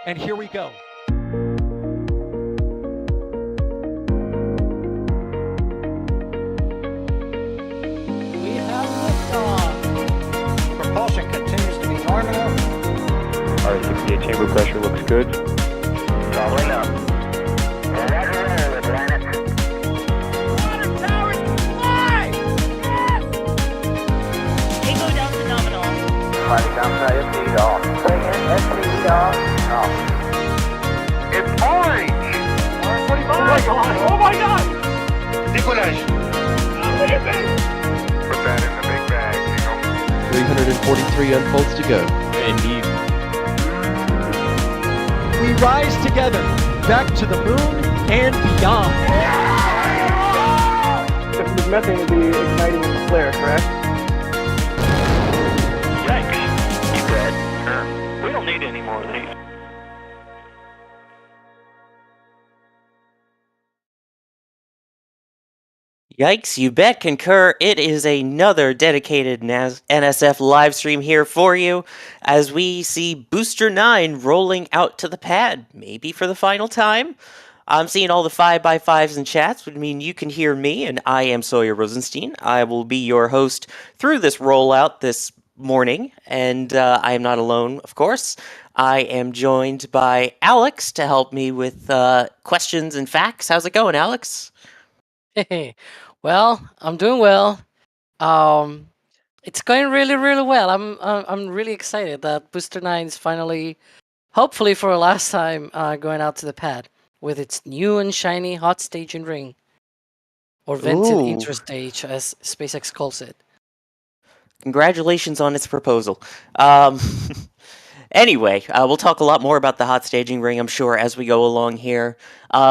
And here we go. We have liftoff. Propulsion continues to be nominal. RCPA chamber pressure looks good. Traveling up. Roger, with planet. Water towers fly! Yes! Tango down to nominal. Flight downside SPD off. Bring in SPD off. It's orange! Orange 45! Oh my god! Oh my god! Decollage. Put that in the big bag, 343 unfolds to go. Indeed. We rise together, back to the moon and beyond. This methane would be igniting in the flare, correct? Yikes. You bet. Sure. We don't need any more of these. Yikes, you bet, concur. It is another dedicated NSF live stream here for you as we see Booster 9 rolling out to the pad, maybe for the final time. I'm seeing all the 5x5s in chats, which mean you can hear me, and I am Sawyer Rosenstein. I will be your host through this rollout this morning, and I am not alone, of course. I am joined by Alex to help me with questions and facts. How's it going, Alex? Hey, well, I'm doing well. It's going really, really well. I'm really excited that Booster 9 is finally, hopefully for the last time, going out to the pad with its new and shiny hot staging ring, or vented Ooh. interstage, as SpaceX calls it. Congratulations on its proposal. Anyway, we'll talk a lot more about the hot staging ring, I'm sure, as we go along here.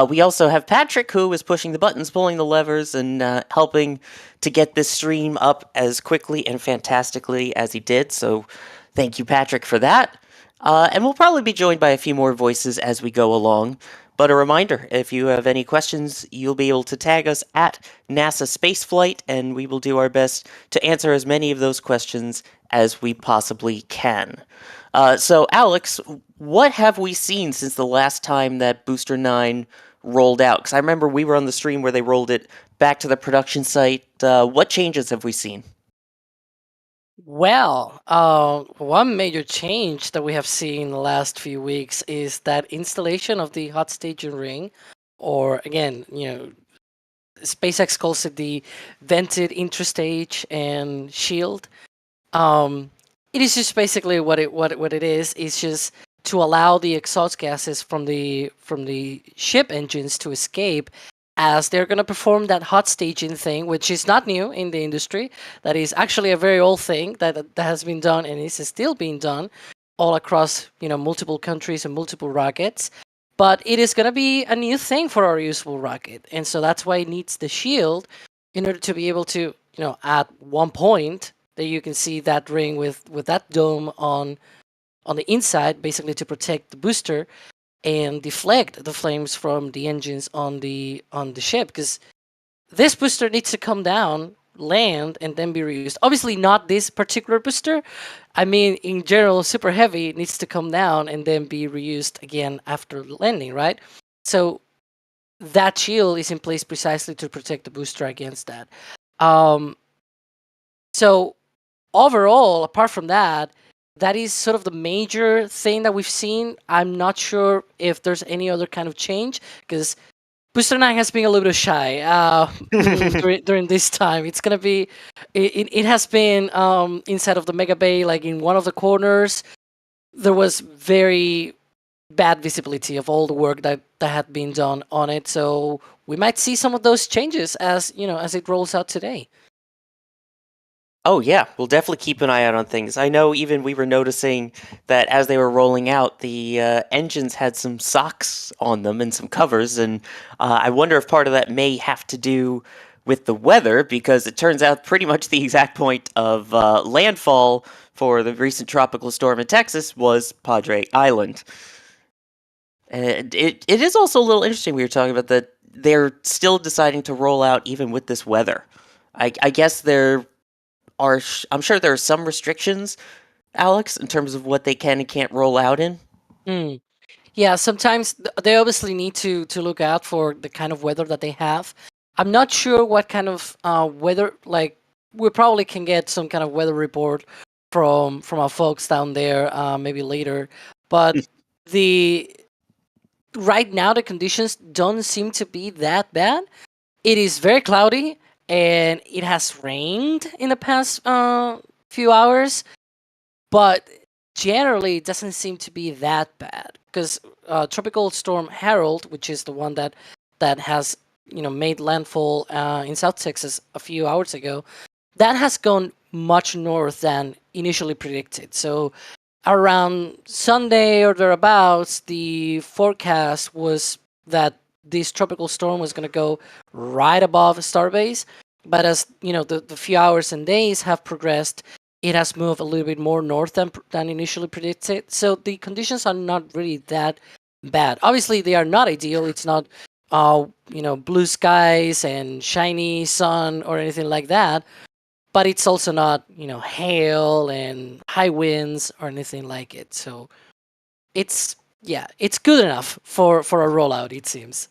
We also have Patrick, who is pushing the buttons, pulling the levers, and helping to get this stream up as quickly and fantastically as he did. So thank you, Patrick, for that. And we'll probably be joined by a few more voices as we go along. But a reminder, if you have any questions, you'll be able to tag us at NASASpaceflight, and we will do our best to answer as many of those questions as we possibly can. So, Alex, what have we seen since the last time that Booster 9 rolled out? Because I remember we were on the stream where they rolled it back to the production site. What changes have we seen? Well, one major change that we have seen in the last few weeks is that installation of the hot staging ring, or again, SpaceX calls it the vented interstage and shield. It is just basically what it is. It's just to allow the exhaust gases from the ship engines to escape, as they're going to perform that hot staging thing, which is not new in the industry. That is actually a very old thing that has been done and is still being done all across multiple countries and multiple rockets. But it is going to be a new thing for our reusable rocket, and so that's why it needs the shield in order to be able to, at one point that you can see that ring with that dome on the inside, basically to protect the booster and deflect the flames from the engines on the ship, because this booster needs to come down, land, and then be reused. Obviously not this particular booster. I mean, in general, super heavy needs to come down and then be reused again after landing, right? So that shield is in place precisely to protect the booster against that. So overall, apart from that, that is sort of the major thing that we've seen. I'm not sure if there's any other kind of change, because Booster 9 has been a little bit shy during this time. It's going to be, it has been inside of the Mega Bay, like in one of the corners. There was very bad visibility of all the work that had been done on it. So we might see some of those changes as it rolls out today. Oh yeah, we'll definitely keep an eye out on things. I know even we were noticing that as they were rolling out, the engines had some socks on them and some covers, and I wonder if part of that may have to do with the weather, because it turns out pretty much the exact point of landfall for the recent tropical storm in Texas was Padre Island. And it is also a little interesting we were talking about that they're still deciding to roll out even with this weather. I guess I'm sure there are some restrictions, Alex, in terms of what they can and can't roll out in. Yeah, sometimes they obviously need to look out for the kind of weather that they have. I'm not sure what kind of weather. Like, we probably can get some kind of weather report from our folks down there maybe later. But the right now the conditions don't seem to be that bad. It is very cloudy and it has rained in the past few hours, but generally it doesn't seem to be that bad because Tropical Storm Harold, which is the one that has made landfall in South Texas a few hours ago, that has gone much north than initially predicted. So around Sunday or thereabouts, the forecast was that this tropical storm was going to go right above Starbase. But as the few hours and days have progressed, it has moved a little bit more north than initially predicted. So the conditions are not really that bad. Obviously, they are not ideal. It's not, blue skies and shiny sun or anything like that. But it's also not, hail and high winds or anything like it. So it's good enough for a rollout, it seems.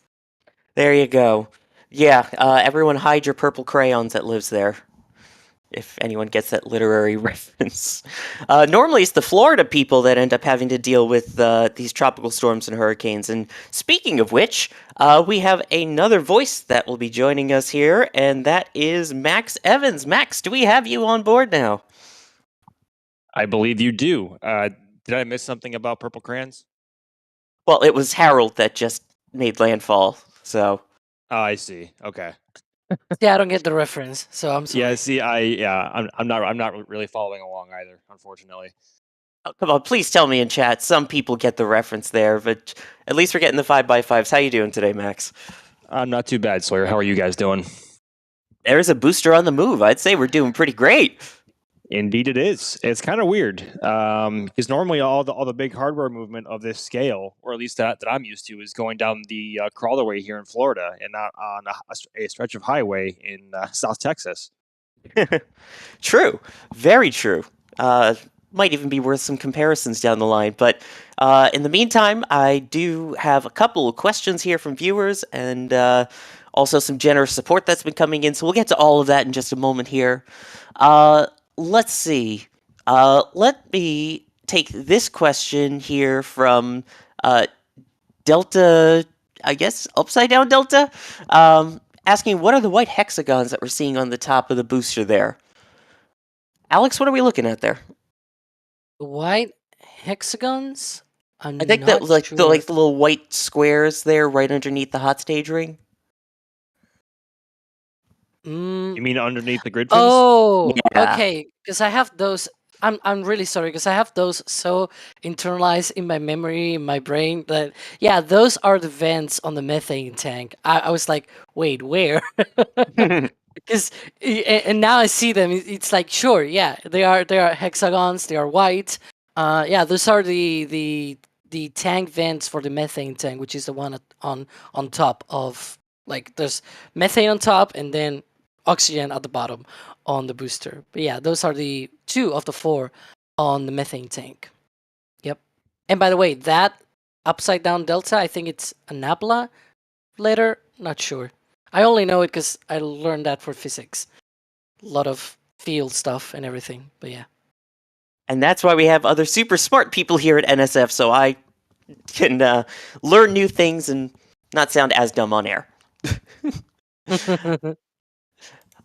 There you go. Yeah, everyone hide your purple crayons that lives there. If anyone gets that literary reference. Normally it's the Florida people that end up having to deal with these tropical storms and hurricanes. And speaking of which, we have another voice that will be joining us here, and that is Max Evans. Max, do we have you on board now? I believe you do. Did I miss something about purple crayons? Well, it was Harold that just made landfall, so... Oh, I see. Okay. Yeah, I don't get the reference, so I'm sorry. Yeah, see, I'm not really following along either, unfortunately. Oh, come on, please tell me in chat. Some people get the reference there, but at least we're getting the 5x5s. How you doing today, Max? I'm not too bad, Sawyer. How are you guys doing? There's a booster on the move. I'd say we're doing pretty great. Indeed, it is. It's kind of weird because normally all the big hardware movement of this scale, or at least that I'm used to, is going down the crawlerway here in Florida and not on a stretch of highway in South Texas. True, very true. Might even be worth some comparisons down the line. But in the meantime, I do have a couple of questions here from viewers and also some generous support that's been coming in. So we'll get to all of that in just a moment here. Let's see. Let me take this question here from Delta, I guess, Upside Down Delta, asking what are the white hexagons that we're seeing on the top of the booster there? Alex, what are we looking at there? White hexagons? I think that the little white squares there right underneath the hot stage ring. You mean underneath the grid fins? Oh, Yeah. okay. Because I have those. I'm really sorry because I have those so internalized in my memory, in my brain that those are the vents on the methane tank. I was like, wait, where? Because and now I see them. It's like sure, they are hexagons. They are white. Those are the tank vents for the methane tank, which is the one on top of there's methane on top and then oxygen at the bottom on the booster. But yeah, those are the 2 of the 4 on the methane tank. Yep. And by the way, that upside down delta, I think it's a nabla later. Not sure. I only know it because I learned that for physics. A lot of field stuff and everything. But yeah. And that's why we have other super smart people here at NSF, so I can learn new things and not sound as dumb on air.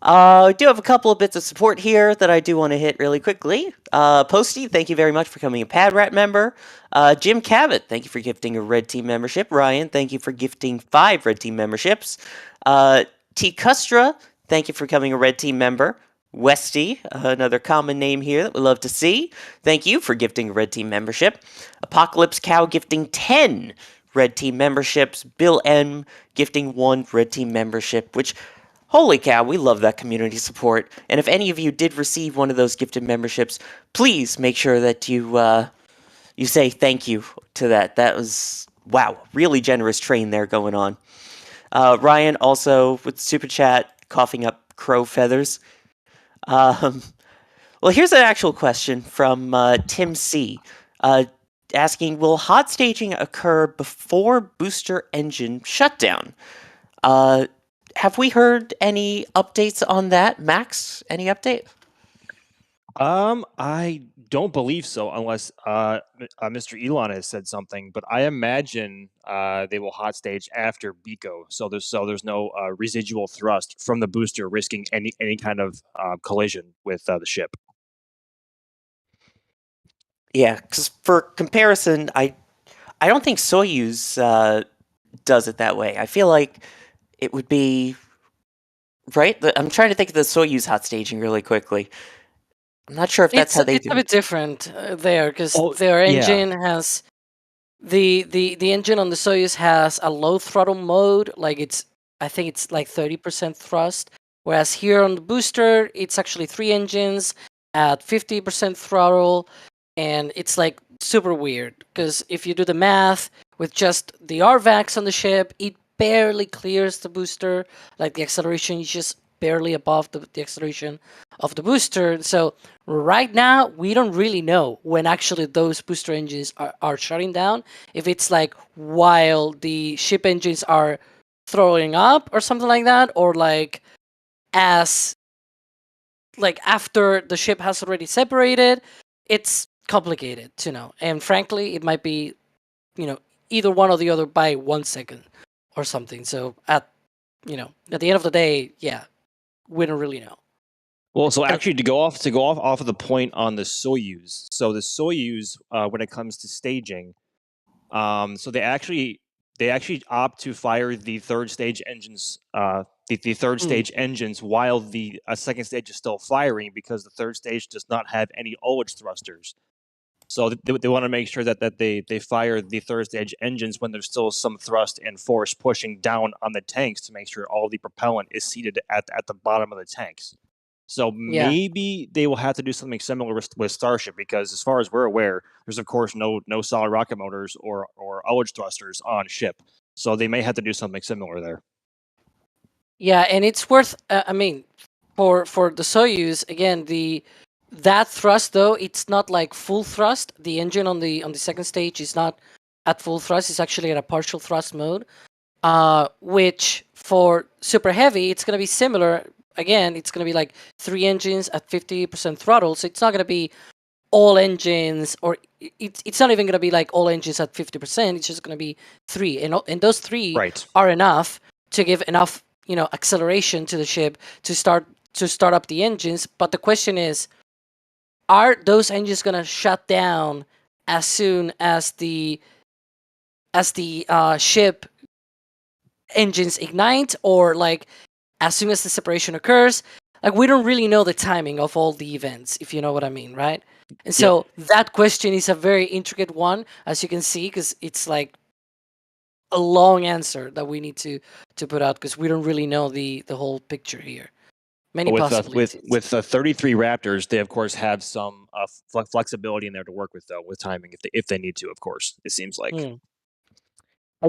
I do have a couple of bits of support here that I do want to hit really quickly. Posty, thank you very much for becoming a PadRat member. Jim Cabot, thank you for gifting a Red Team membership. Ryan, thank you for gifting 5 Red Team memberships. T. Custra, thank you for becoming a Red Team member. Westy, another common name here that we love to see. Thank you for gifting a Red Team membership. Apocalypse Cow gifting 10 Red Team memberships. Bill M gifting 1 Red Team membership, which... holy cow, we love that community support. And if any of you did receive one of those gifted memberships, please make sure that you say thank you to that. That was, wow, really generous train there going on. Ryan also with Super Chat, coughing up crow feathers. Well, here's an actual question from Tim C. asking, will hot staging occur before booster engine shutdown? Have we heard any updates on that? Max, any update? I don't believe so, unless Mr. Elon has said something. But I imagine they will hot stage after BECO, so there's no residual thrust from the booster risking any kind of collision with the ship. Yeah, because for comparison, I don't think Soyuz does it that way. I feel like it would be right. I'm trying to think of the Soyuz hot staging really quickly. I'm not sure if that's how they It's do a bit different there because Oh, their yeah. engine has the engine on the Soyuz has a low throttle mode. Like I think it's like 30% thrust, whereas here on the booster it's actually 3 engines at 50% throttle, and it's like super weird because if you do the math with just the RVAX on the ship, it barely clears the booster. Like the acceleration is just barely above the acceleration of the booster. So right now we don't really know when actually those booster engines are shutting down, if it's like while the ship engines are throwing up or something like that, or like as like after the ship has already separated. It's complicated to know, and frankly it might be either one or the other by 1 second or something. So at the end of the day, yeah, we don't really know. Well, so actually, to go off of the point on the Soyuz. So the Soyuz, when it comes to staging, so they actually opt to fire the third stage engines, the third stage engines while the second stage is still firing, because the third stage does not have any ullage thrusters. So they want to make sure that they fire the third stage engines when there's still some thrust and force pushing down on the tanks to make sure all the propellant is seated at the bottom of the tanks. So Yeah. maybe they will have to do something similar with Starship, because as far as we're aware, there's of course no solid rocket motors or ullage thrusters on ship. So they may have to do something similar there. Yeah, and it's worth. I mean, for the Soyuz again, that thrust though, it's not like full thrust. The engine on the second stage is not at full thrust. It's actually at a partial thrust mode. Which for super heavy, it's gonna be similar. Again, it's gonna be like 3 engines at 50% throttle. So it's not gonna be all engines, or it's not even gonna be like all engines at 50%. It's just gonna be 3, and those 3 Right. are enough to give enough acceleration to the ship to start up the engines. But the question is, are those engines gonna shut down as soon as the ship engines ignite, or like as soon as the separation occurs? Like, we don't really know the timing of all the events, if you know what I mean, right? And so that question is a very intricate one, as you can see, because it's like a long answer that we need to put out, because we don't really know the whole picture here. Many possibilities. With 33 Raptors, they of course have some flexibility in there to work with, though, with timing if they need to. Of course, it seems like.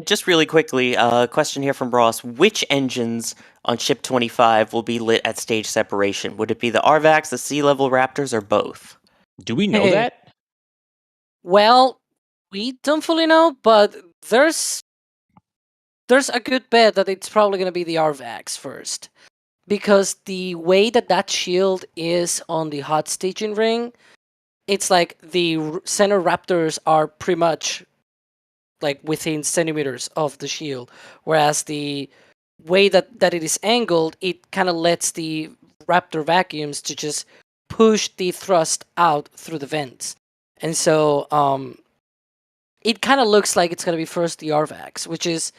Just really quickly, a question here from Ross. Which engines on Ship 25 will be lit at stage separation? Would it be the RVAX, the Sea Level Raptors, or both? Do we know that? Well, we don't fully know, but there's a good bet that it's probably going to be the RVAX first, because the way that shield is on the hot staging ring, it's like the center Raptors are pretty much like within centimeters of the shield, whereas the way that it is angled, it kind of lets the Raptor vacuums to just push the thrust out through the vents. And so it kind of looks like it's going to be first the RVAX, which is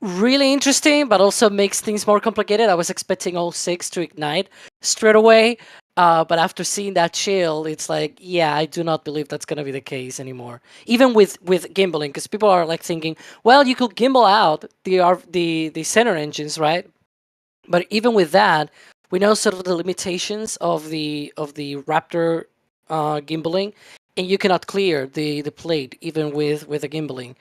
really interesting, but also makes things more complicated. I was expecting all 6 to ignite straight away, but after seeing that shield, it's like, yeah, I do not believe that's going to be the case anymore. Even with gimbaling, because people are like thinking, well, you could gimbal out the center engines, right? But even with that, we know sort of the limitations of the Raptor gimbaling, and you cannot clear the plate even with a gimbaling.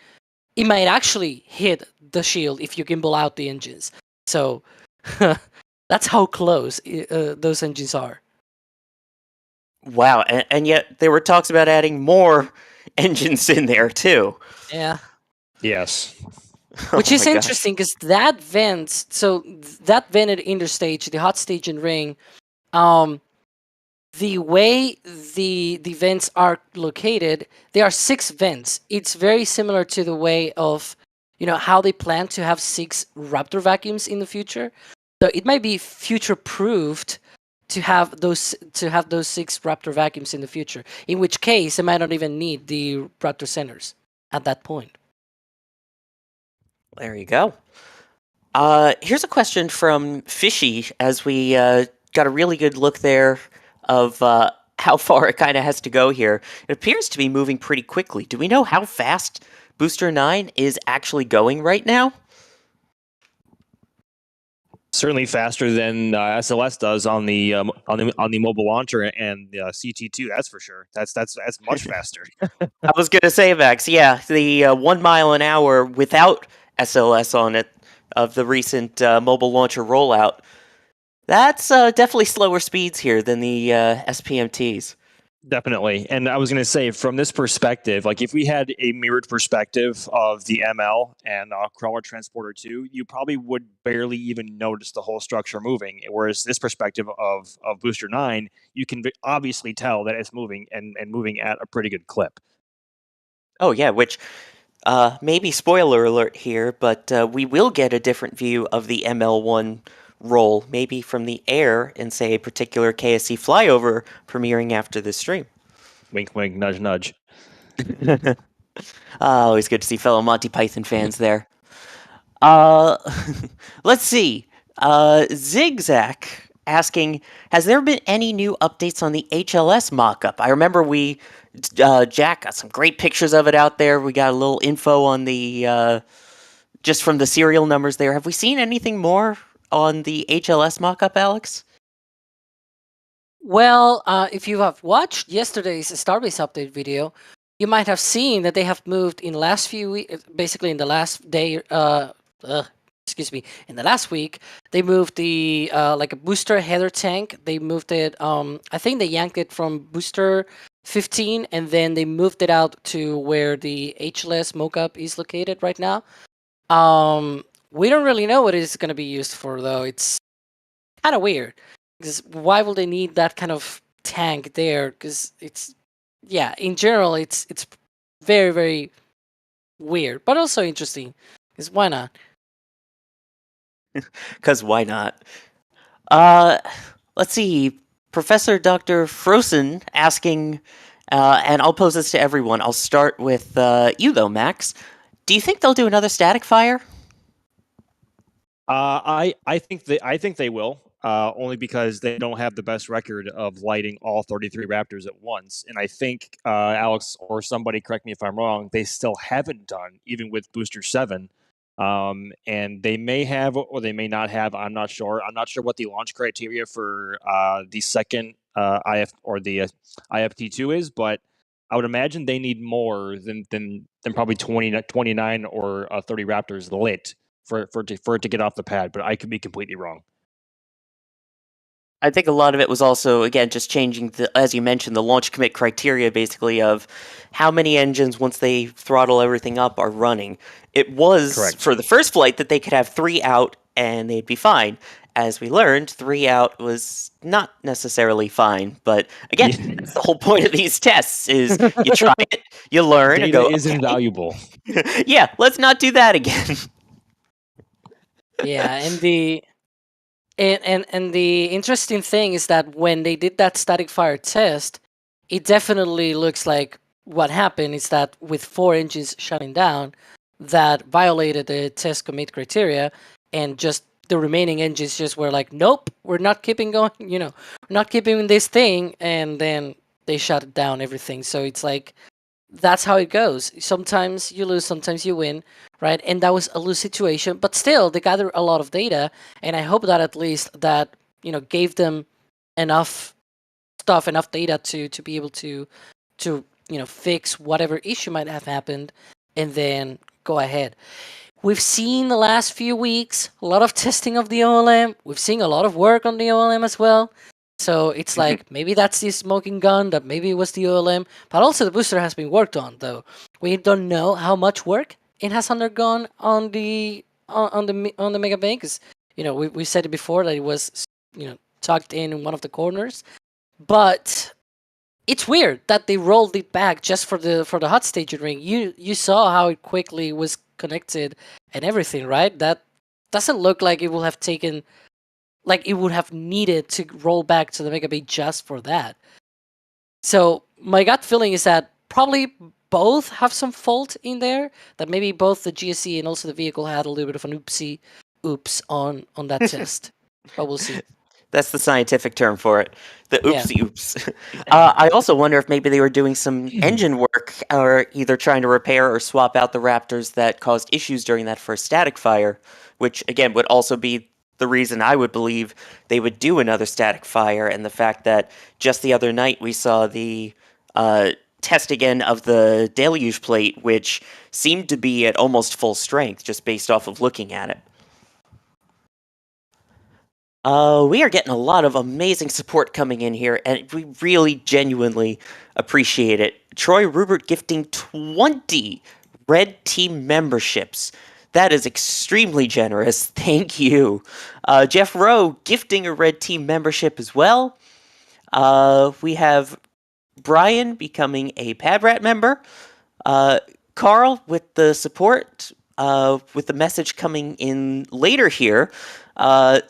It might actually hit the shield if you gimbal out the engines. So that's how close those engines are. Wow, and yet there were talks about adding more engines in there too. Yeah. Yes. Which Oh is my gosh. interesting because that vent, so that vented interstage, the hot staging ring, the way the vents are located, there are 6 vents. It's very similar to the way of, how they plan to have 6 Raptor vacuums in the future. So it might be future proofed to have those 6 Raptor vacuums in the future. In which case, they might not even need the Raptor centers at that point. There you go. Here's a question from Fishy as we got a really good look there of how far it kind of has to go here. It appears to be moving pretty quickly. Do we know how fast Booster 9 is actually going right now? Certainly faster than SLS does on the mobile launcher and CT2. That's for sure. That's much faster. I was gonna say, Max, yeah, the 1 mile an hour without SLS on it of the recent mobile launcher rollout. That's definitely slower speeds here than the SPMTs. Definitely. And I was going to say, from this perspective, like if we had a mirrored perspective of the ML and Crawler Transporter 2, you probably would barely even notice the whole structure moving. Whereas this perspective of Booster 9, you can obviously tell that it's moving and moving at a pretty good clip. Oh, yeah, which maybe spoiler alert here, but we will get a different view of the ML1 roll, maybe from the air in, say, a particular KSC flyover premiering after this stream. Wink, wink, nudge, nudge. Always good to see fellow Monty Python fans there. Let's see. Zigzag asking, has there been any new updates on the HLS mock-up? I remember Jack got some great pictures of it out there. We got a little info on the, just from the serial numbers there. Have we seen anything more on the HLS mock-up, Alex? Well, if you have watched yesterday's Starbase update video, you might have seen that they have moved in the last few weeks, basically in the last day, in the last week, they moved the, like a booster header tank. They moved it, I think they yanked it from booster 15, and then they moved it out to where the HLS mock-up is located right now. We don't really know what it is going to be used for, though. It's kind of weird. Because why would they need that kind of tank there? Because it's, yeah, in general, it's very, very weird, but also interesting. Because why not? Because why not? Let's see. Professor Dr. Frozen asking, and I'll pose this to everyone. I'll start with you, though, Max. Do you think they'll do another static fire? I think they will. Only because they don't have the best record of lighting all 33 Raptors at once. And I think, Alex, or somebody correct me if I'm wrong, they still haven't done, even with Booster 7. And they may have, or they may not have, I'm not sure. I'm not sure what the launch criteria for the second IF or the IFT2 is, but I would imagine they need more than probably 29 or 30 Raptors lit for it to get off the pad, but I could be completely wrong. I think a lot of it was also, again, just changing, as you mentioned, the launch commit criteria, basically, of how many engines, once they throttle everything up, are running. It was, Correct. For the first flight, that they could have 3 out and they'd be fine. As we learned, 3 out was not necessarily fine. But, again, that's the whole point of these tests, is you try it, you learn, and Data go, is okay. invaluable. Yeah, let's not do that again. Yeah, and the interesting thing is that when they did that static fire test, it definitely looks like what happened is that with 4 engines shutting down, that violated the test commit criteria, and just the remaining engines just were like, nope, we're not keeping going, we're not keeping this thing, and then they shut down everything. So it's like, that's how it goes. Sometimes you lose, sometimes you win, right? And that was a lose situation, but still they gathered a lot of data, and I hope that at least that gave them enough data to be able to fix whatever issue might have happened, and then go ahead. We've seen the last few weeks a lot of testing of the OLM. We've seen a lot of work on the OLM as well. So it's like maybe that's the smoking gun, that maybe it was the OLM, but also the booster has been worked on. Though we don't know how much work it has undergone on the Mega Bay, because we said it before that it was tucked in one of the corners, but it's weird that they rolled it back just for the hot staging ring. You saw how it quickly was connected and everything, right? That doesn't look like it will have taken, like it would have needed to roll back to the Mega Bay just for that. So my gut feeling is that probably both have some fault in there. That maybe both the GSE and also the vehicle had a little bit of an oops on that test. But we'll see. That's the scientific term for it. The Yeah. oopsie oops. I also wonder if maybe they were doing some engine work, or either trying to repair or swap out the Raptors that caused issues during that first static fire, which again would also be the reason I would believe they would do another static fire, and the fact that just the other night we saw the test again of the deluge plate, which seemed to be at almost full strength just based off of looking at it. We are getting a lot of amazing support coming in here, and we really genuinely appreciate it. Troy Rupert gifting 20 Red Team memberships. That is extremely generous. Thank you. Jeff Rowe gifting a Red Team membership as well. We have Brian becoming a Padrat member. Carl with the support, with the message coming in later here,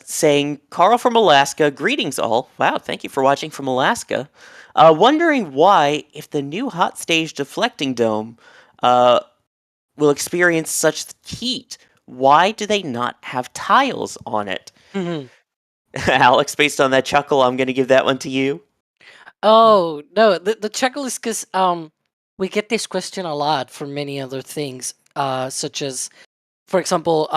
saying, Carl from Alaska, greetings all. Wow, thank you for watching from Alaska. Wondering why, if the new hot stage deflecting dome will experience such heat, why do they not have tiles on it? Alex, based on that chuckle, I'm going to give that one to you. Oh no, the chuckle is because we get this question a lot for many other things, such as, for example,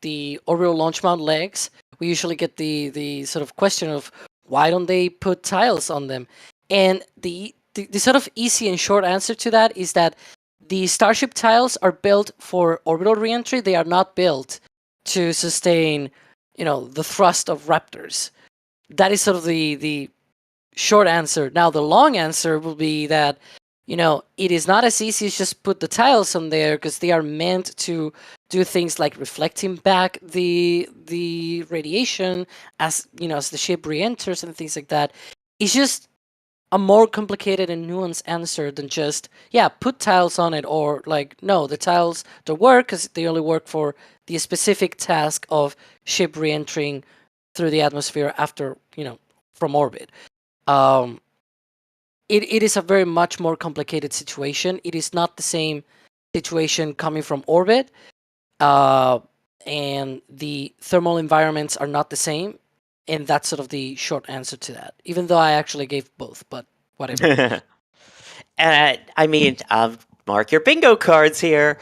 the orbital launch mount legs. We usually get the sort of question of why don't they put tiles on them, and the sort of easy and short answer to that is that the Starship tiles are built for orbital reentry. They are not built to sustain, the thrust of Raptors. That is sort of the short answer. Now, the long answer will be that, it is not as easy as just put the tiles on there, because they are meant to do things like reflecting back the radiation as as the ship re-enters and things like that. It's just a more complicated and nuanced answer than just put tiles on it, or like no, the tiles don't work because they only work for the specific task of ship re-entering through the atmosphere after from orbit. It is a very much more complicated situation. It is not the same situation coming from orbit, and the thermal environments are not the same, and that's sort of the short answer to that. Even though I actually gave both, but whatever. I mean, mark your bingo cards here.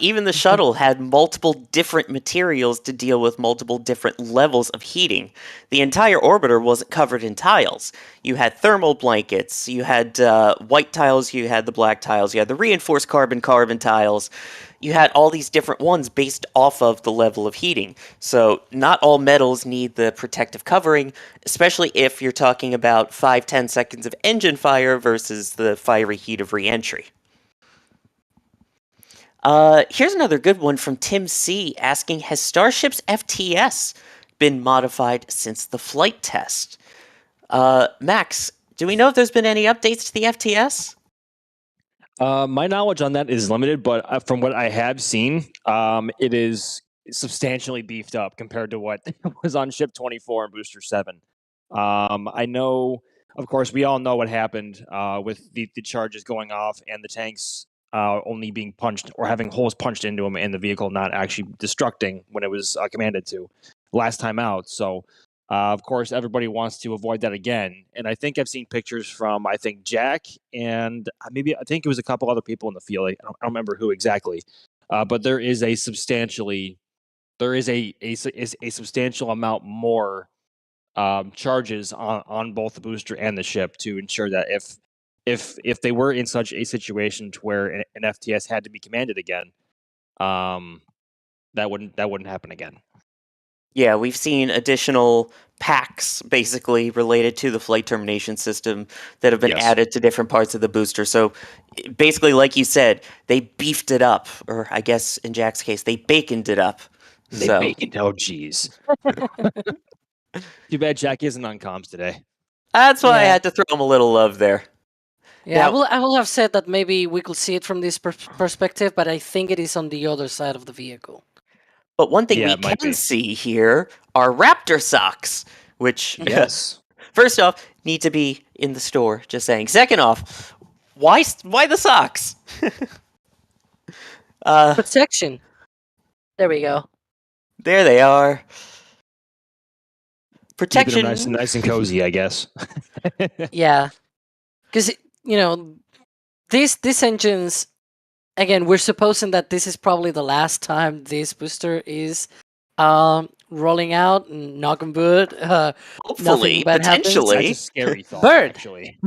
Even the shuttle had multiple different materials to deal with multiple different levels of heating. The entire orbiter wasn't covered in tiles. You had thermal blankets, you had white tiles, you had the black tiles, you had the reinforced carbon tiles. You had all these different ones based off of the level of heating. So not all metals need the protective covering, especially if you're talking about 5-10 seconds of engine fire versus the fiery heat of re-entry. Here's another good one from Tim C. asking, has Starship's FTS been modified since the flight test? Max, do we know if there's been any updates to the FTS? My knowledge on that is limited, but from what I have seen, it is substantially beefed up compared to what was on Ship 24 and Booster 7. I know, of course, we all know what happened with the charges going off and the tanks only being punched or having holes punched into them and the vehicle not actually destructing when it was commanded to last time out. So, of course, everybody wants to avoid that again. And I think I've seen pictures from, I think, Jack and I think it was a couple other people in the field. I don't remember who exactly. But there is a substantial amount more charges on both the booster and the ship to ensure that if they were in such a situation to where an FTS had to be commanded again, that wouldn't happen again. Yeah, we've seen additional packs basically related to the flight termination system that have been Yes. added to different parts of the booster. So basically, like you said, they beefed it up, or I guess in Jack's case, they baconed it up. They So bacon. Oh, jeez. Too bad Jack isn't on comms today. that's why I Yeah. had to throw him a little love there. Yeah, Now- I will have said that maybe we could see it from this perspective, but I think it is on the other side of the vehicle. But one thing Yeah, we it might can be. see here are Raptor socks, which Yes. first off need to be in the store. Just saying. Second off, why the socks? Protection. There we go. There they are. Keeping Protection. them nice and cozy, I guess. Yeah, because these engines. Again, we're supposing that this is probably the last time this booster is rolling out. Knock on wood. Hopefully, nothing bad happens. potentially. That's a scary thought, Bird. actually.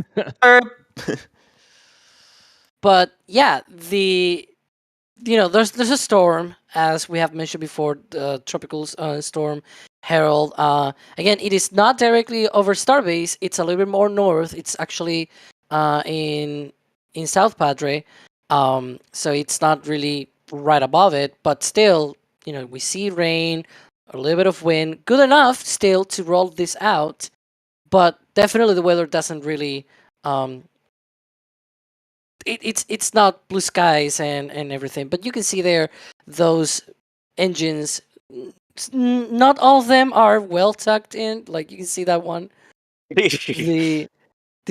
But yeah, there's a storm, as we have mentioned before, the tropical storm Herald. Again, it is not directly over Starbase. It's a little bit more north. It's actually in South Padre. So it's not really right above it, but still, we see rain, a little bit of wind, good enough still to roll this out. But definitely the weather doesn't really it's not blue skies and everything, but you can see there those engines. Not all of them are well tucked in. Like you can see that one. The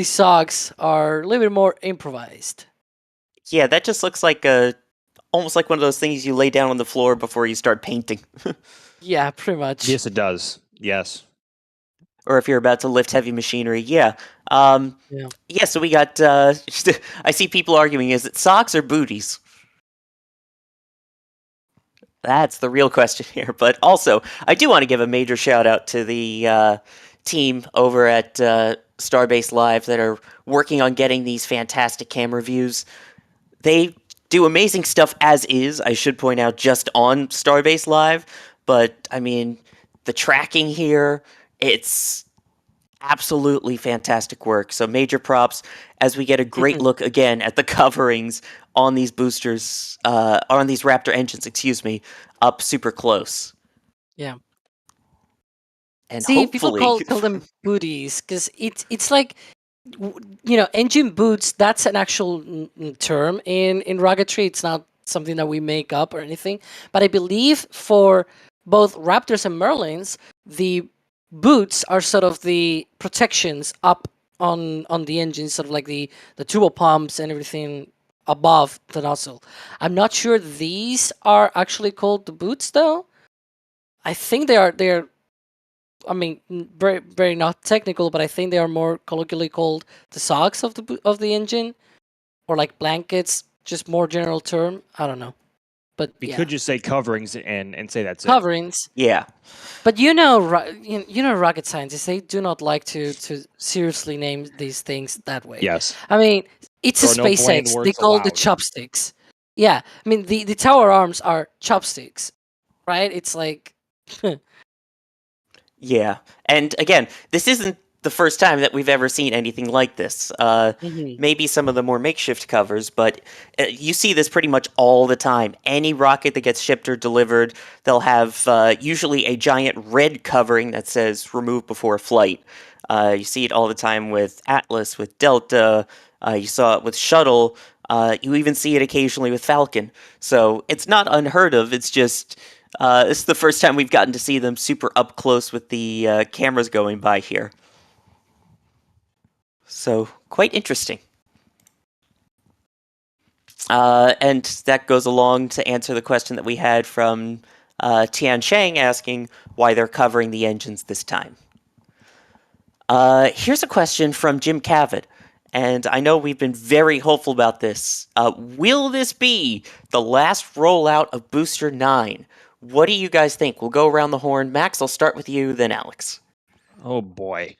socks are a little bit more improvised. Yeah, that just looks like almost like one of those things you lay down on the floor before you start painting. Yeah, pretty much. Yes, it does. Yes. Or if you're about to lift heavy machinery, yeah. Yeah, so we got, I see people arguing, is it socks or booties? That's the real question here. But also, I do want to give a major shout out to the team over at Starbase Live that are working on getting these fantastic camera views. They do amazing stuff as is, I should point out, just on Starbase Live. But, I mean, the tracking here, it's absolutely fantastic work. So major props as we get a great look again at the coverings on these boosters, on these Raptor engines, excuse me, up super close. Yeah. And See, hopefully, people call them booties because it's like, engine boots. That's an actual term in rocketry. It's not something that we make up or anything. But I believe for both Raptors and Merlins, the boots are sort of the protections up on the engine, sort of like the turbo pumps and everything above the nozzle. I'm not sure these are actually called the boots though. I think they're I mean, very very not technical, but I think they are more colloquially called the socks of the engine, or like blankets, just more general term. I don't know, but We yeah, could just say coverings and say that's coverings. yeah. But rocket scientists, they do not like to seriously name these things that way. it. Yes. I mean, it's a There are no bland SpaceX. They words call the allowed. chopsticks. Yeah, I mean the tower arms are chopsticks, right? It's like. Yeah. And again, this isn't the first time that we've ever seen anything like this. Maybe some of the more makeshift covers, but you see this pretty much all the time. Any rocket that gets shipped or delivered, they'll have usually a giant red covering that says "remove before flight." You see it all the time with Atlas, with Delta. You saw it with Shuttle. You even see it occasionally with Falcon. So it's not unheard of. It's just this is the first time we've gotten to see them super up close with the cameras going by here. So quite interesting. And that goes along to answer the question that we had from Tian Chang asking why they're covering the engines this time. Here's a question from Jim Cavett. And I know we've been very hopeful about this. Will this be the last rollout of Booster 9? What do you guys think? We'll go around the horn. Max, I'll start with you, then Alex. Oh boy.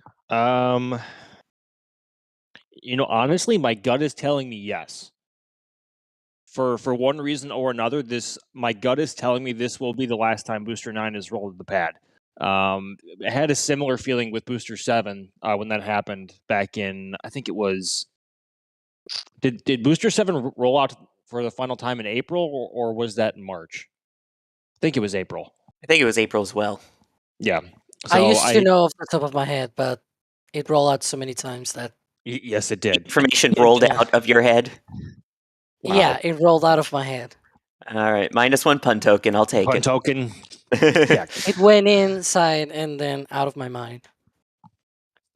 Honestly, my gut is telling me yes. For one reason or another, my gut is telling me this will be the last time Booster 9 is rolled to the pad. I had a similar feeling with Booster 7 when that happened back in, I think it was, did Booster 7 roll out for the final time in April, or was that in March? I think it was April. I think it was April as well. Yeah. I So used to know off the top of my head, but it rolled out so many times that yes, it did. Information rolled Yeah. out of your head. Wow. yeah, it rolled out of my head. All right, -1 pun token. I'll take Pun it. token. Yeah. It went inside and then out of my mind.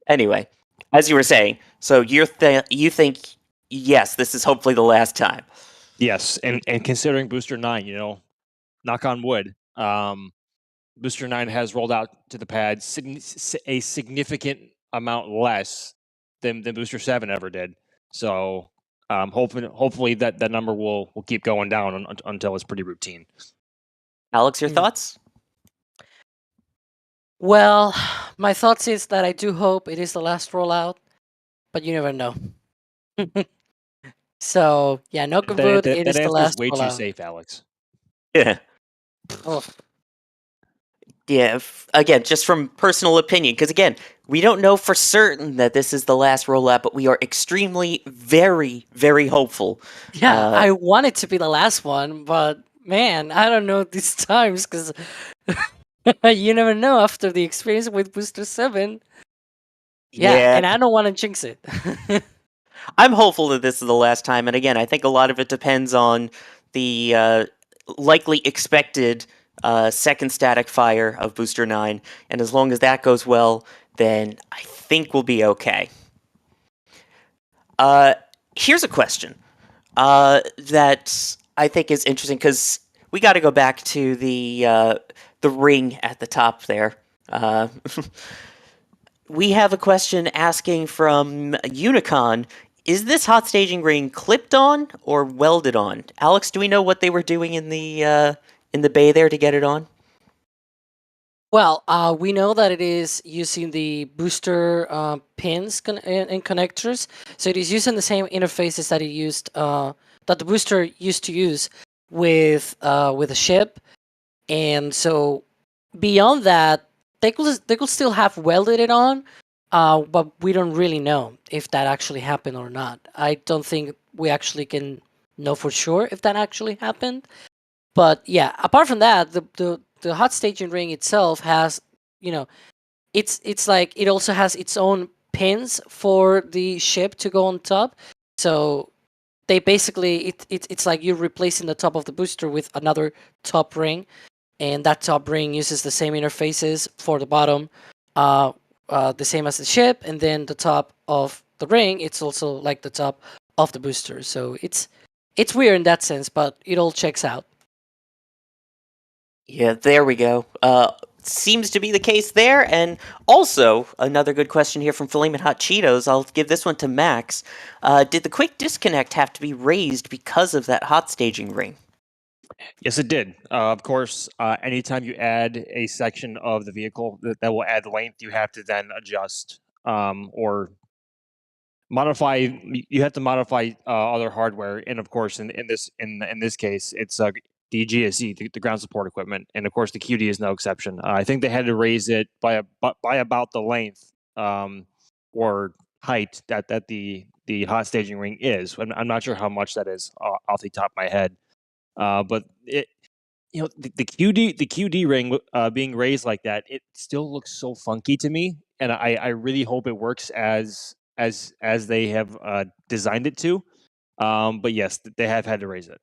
Anyway, as you were saying, so you think yes, this is hopefully the last time. Yes, and considering Booster 9, knock on wood, Booster 9 has rolled out to the pad a significant amount less than Booster 7 ever did. So hopefully that number will keep going down until it's pretty routine. Alex, your Hmm. thoughts? Well, my thoughts is that I do hope it is the last rollout, but you never know. So yeah, knock on wood, it is That the answer last is way too rollout. safe, Alex. Yeah. Oh, Yeah, again, just from personal opinion, because again, we don't know for certain that this is the last rollout, but we are extremely, very, very hopeful. yeah, I want it to be the last one, but man, I don't know these times because you never know after the experience with Booster 7. Yeah, and I don't want to jinx it. I'm hopeful that this is the last time, and again, I think a lot of it depends on the likely expected second static fire of Booster 9, and as long as that goes well, then I think we'll be okay. Here's a question that I think is interesting, because we got to go back to the ring at the top there. We have a question asking from Unicon, is this hot staging ring clipped on or welded on? Alex, do we know what they were doing in the bay there to get it on? Well, we know that it is using the booster pins and connectors. So it is using the same interfaces that it used, that the booster used to use with a ship. And so beyond that, they could still have welded it on, but we don't really know if that actually happened or not. I don't think we actually can know for sure if that actually happened. But yeah, apart from that, the hot staging ring itself has, it's like it also has its own pins for the ship to go on top. So they basically it's like you're replacing the top of the booster with another top ring, and that top ring uses the same interfaces for the bottom, the same as the ship, and then the top of the ring, it's also like the top of the booster. So it's weird in that sense, but it all checks out. Yeah, there we go. Seems to be the case there. And also, another good question here from Flamin' Hot Cheetos. I'll give this one to Max. Did the quick disconnect have to be raised because of that hot staging ring? Yes, it did. Of course, anytime you add a section of the vehicle that will add length, you have to then adjust or modify. You have to modify other hardware, and of course, in this case, it's the GSE, the ground support equipment, and of course, the QD is no exception. I think they had to raise it by about the length or height that the hot staging ring is. I'm not sure how much that is off the top of my head. But it, the QD ring being raised like that, it still looks so funky to me, and I really hope it works as they have designed it to. But yes, they have had to raise it.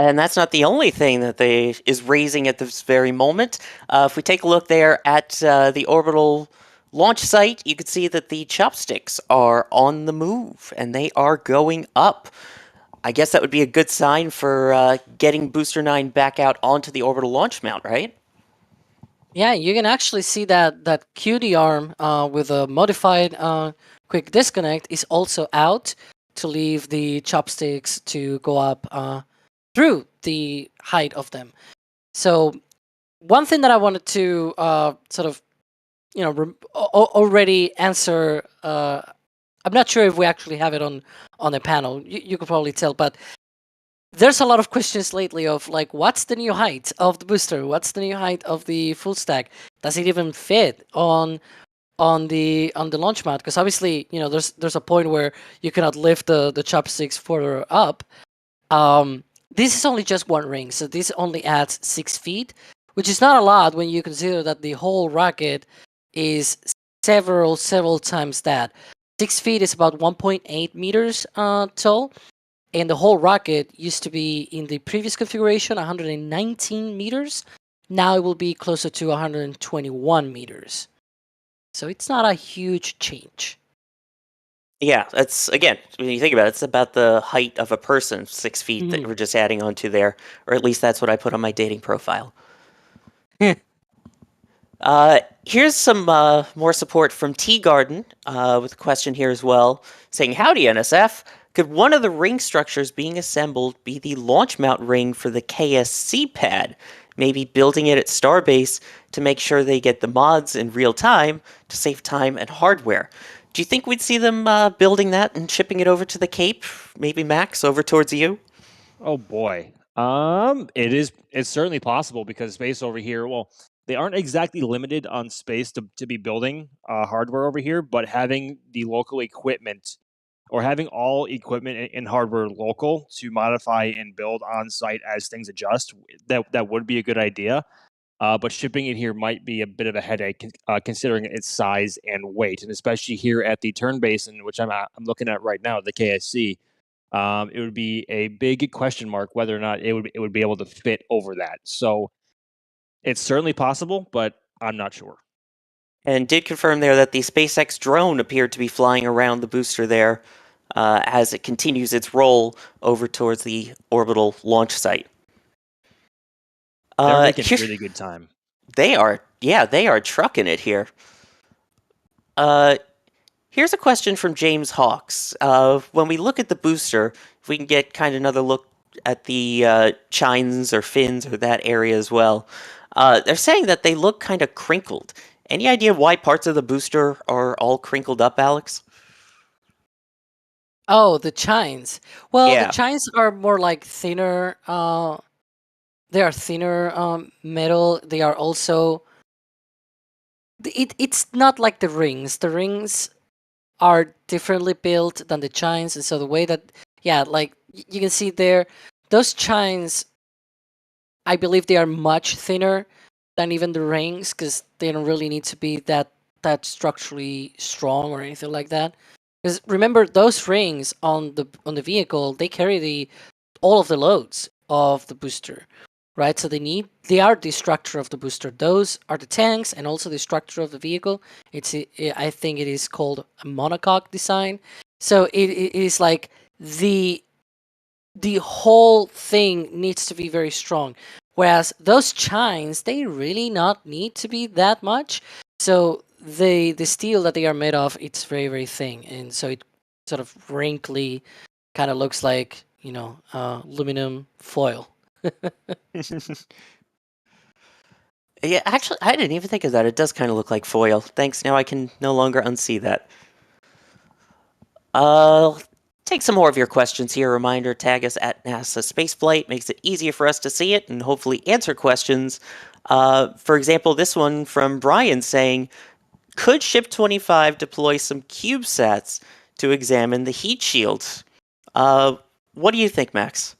And that's not the only thing that they is raising at this very moment. If we take a look there at the orbital launch site, you can see that the chopsticks are on the move, and they are going up. I guess that would be a good sign for getting Booster 9 back out onto the orbital launch mount, right? Yeah, you can actually see that QD arm with a modified quick disconnect is also out to leave the chopsticks to go up through the height of them. So one thing that I wanted to sort of, already answer. I'm not sure if we actually have it on the panel. You could probably tell, but there's a lot of questions lately of like, what's the new height of the booster? What's the new height of the full stack? Does it even fit on the launch mat? Because obviously, there's a point where you cannot lift the chopsticks further up. This is only just one ring, so this only adds 6 feet, which is not a lot when you consider that the whole rocket is several times that. 6 feet is about 1.8 meters tall, and the whole rocket used to be in the previous configuration 119 meters. Now it will be closer to 121 meters. So it's not a huge change. Yeah, that's, again, when you think about it, it's about the height of a person, 6 feet, that we're just adding onto there, or at least that's what I put on my dating profile. Here's some more support from Tea Garden with a question here as well, saying, "Howdy, NSF. Could one of the ring structures being assembled be the launch mount ring for the KSC pad? Maybe building it at Starbase to make sure they get the mods in real time to save time and hardware." Do you think we'd see them building that and shipping it over to the Cape? Maybe Max, over towards you? Oh boy. It's certainly possible because space over here, well, they aren't exactly limited on space to be building hardware over here, but having the local equipment or having all equipment and hardware local to modify and build on site as things adjust, that would be a good idea. But shipping it here might be a bit of a headache, considering its size and weight, and especially here at the turn basin, which I'm looking at right now, the KSC. It would be a big question mark whether or not it would be able to fit over that. So it's certainly possible, but I'm not sure. And did confirm there that the SpaceX drone appeared to be flying around the booster there as it continues its roll over towards the orbital launch site. They're making really good time. They are trucking it here. Here's a question from James Hawks. When we look at the booster, if we can get kind of another look at the chines or fins or that area as well, they're saying that they look kind of crinkled. Any idea why parts of the booster are all crinkled up, Alex? Oh, the chines. Well, Yeah. the chines are more like thinner. They are thinner metal. They are also. It's not like the rings. The rings are differently built than the chines, and so the way that, like you can see there, those chines, I believe they are much thinner than even the rings because they don't really need to be that structurally strong or anything like that. Because remember, those rings on the vehicle, they carry all of the loads of the booster, right? So they are the structure of the booster. Those are the tanks and also the structure of the vehicle. I think it is called a monocoque design. So it is like the whole thing needs to be very strong. Whereas those chines, they really not need to be that much. So the steel that they are made of, it's very, very thin. And so it sort of wrinkly, kind of looks like, aluminum foil. Yeah, actually, I didn't even think of that. It does kind of look like foil. Thanks, now I can no longer unsee that. Take some more of your questions here. Reminder, tag us at NASASpaceflight. Makes it easier for us to see it and hopefully answer questions. For example, this one from Brian saying, could Ship 25 deploy some CubeSats to examine the heat shields? What do you think, Max?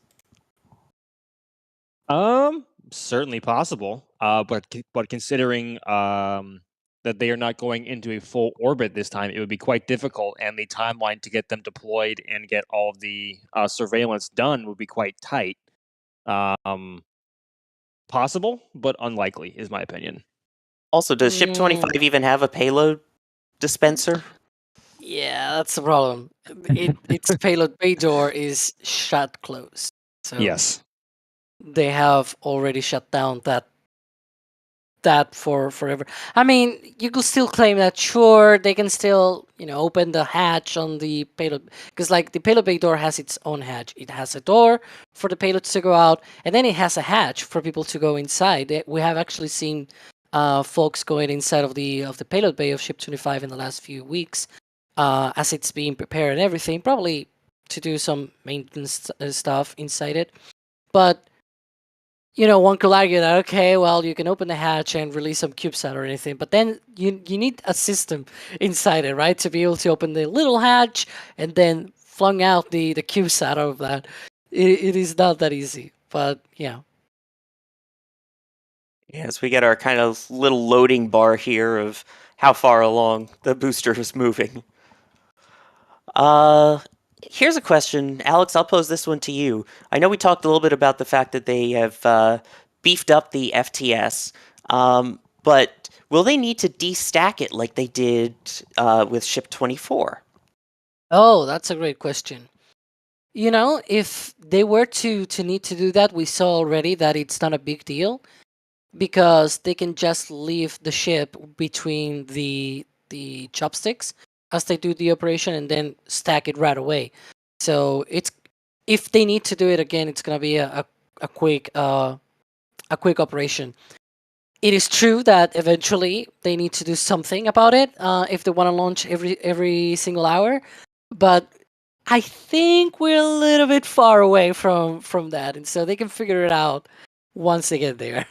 Certainly possible. But considering that they are not going into a full orbit this time, it would be quite difficult, and the timeline to get them deployed and get all of the surveillance done would be quite tight. Possible, but unlikely, is my opinion. Also, does Ship 25 even have a payload dispenser? Yeah, that's the problem. Its payload bay door is shut closed. So Yes. They have already shut down that for forever. I mean, you could still claim that, sure, they can still, open the hatch on the payload, because like the payload bay door has its own hatch. It has a door for the payloads to go out, and then it has a hatch for people to go inside. We have actually seen folks going inside of the payload bay of Ship 25 in the last few weeks, as it's being prepared and everything. Probably to do some maintenance stuff inside it. But one could argue that, okay, well, you can open the hatch and release some CubeSat or anything, but then you need a system inside it, right, to be able to open the little hatch and then flung out the CubeSat out of that. It is not that easy, but yeah. Yes, we get our kind of little loading bar here of how far along the booster is moving. Here's a question, Alex. I'll pose this one to you. I know we talked a little bit about the fact that they have beefed up the FTS, but will they need to destack it like they did with Ship 24? Oh, that's a great question. If they were to need to do that, we saw already that it's not a big deal because they can just leave the ship between the chopsticks as they do the operation and then stack it right away. So if they need to do it again, it's gonna be a quick operation. It is true that eventually they need to do something about it if they want to launch every single hour, but I think we're a little bit far away from that, and so they can figure it out once they get there.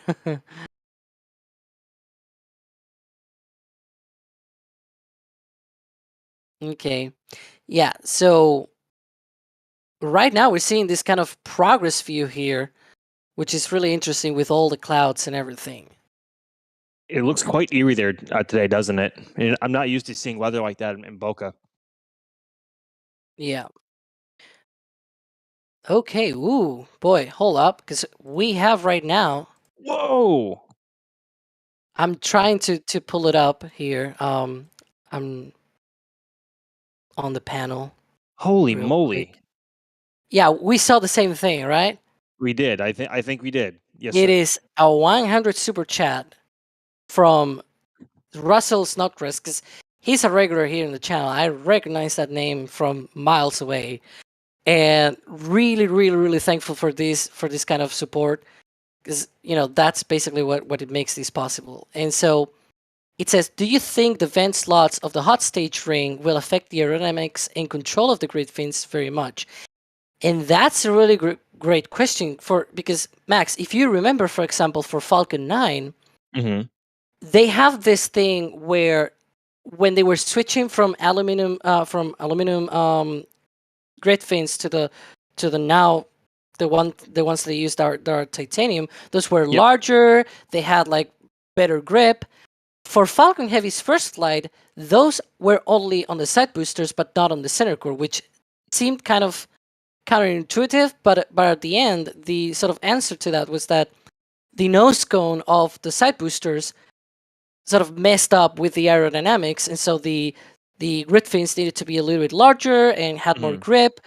Okay. Yeah, so right now we're seeing this kind of progress view here, which is really interesting with all the clouds and everything. It looks quite eerie there today, doesn't it? I'm not used to seeing weather like that in Boca. Yeah. Okay, ooh, boy, hold up, because we have right now, Whoa! I'm trying to pull it up here. I'm on the panel. Holy Real moly! quick. Yeah, we saw the same thing, right? We did. I think we did. Yes, It sir. is a 100 super chat from Russell Snodgrass, because he's a regular here in the channel. I recognize that name from miles away, and really, really, really thankful for this kind of support, because that's basically what it makes this possible. And so it says, do you think the vent slots of the hot stage ring will affect the aerodynamics and control of the grid fins very much? And that's a really great question because Max, if you remember, for example, for Falcon 9, they have this thing where when they were switching from aluminum grid fins to the now the ones they used are titanium. Those were larger. They had like better grip. For Falcon Heavy's first flight, those were only on the side boosters, but not on the center core, which seemed kind of counterintuitive. But at the end, the sort of answer to that was that the nose cone of the side boosters sort of messed up with the aerodynamics, and so the grid fins needed to be a little bit larger and had more grip.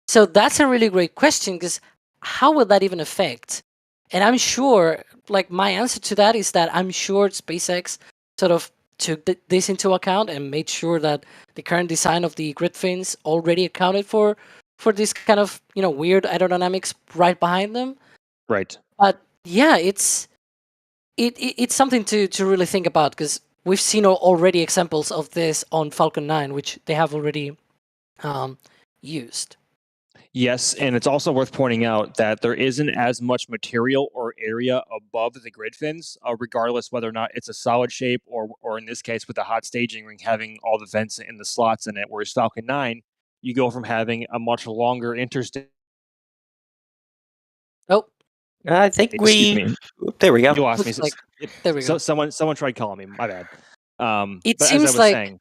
So that's a really great question, because how will that even affect? And I'm sure, like, my answer to that is that I'm sure SpaceX sort of took this into account and made sure that the current design of the grid fins already accounted for this kind of weird aerodynamics right behind them. Right. But yeah, it's something to really think about, because we've seen already examples of this on Falcon 9, which they have already used. Yes, and it's also worth pointing out that there isn't as much material or area above the grid fins, regardless whether or not it's a solid shape or in this case with the hot staging ring having all the vents and the slots in it. Whereas Falcon 9, you go from having a much longer interstate. Oh, I think Excuse me. There we go. You lost me. There we go. So someone tried calling me. My bad. It but seems as I was like. saying,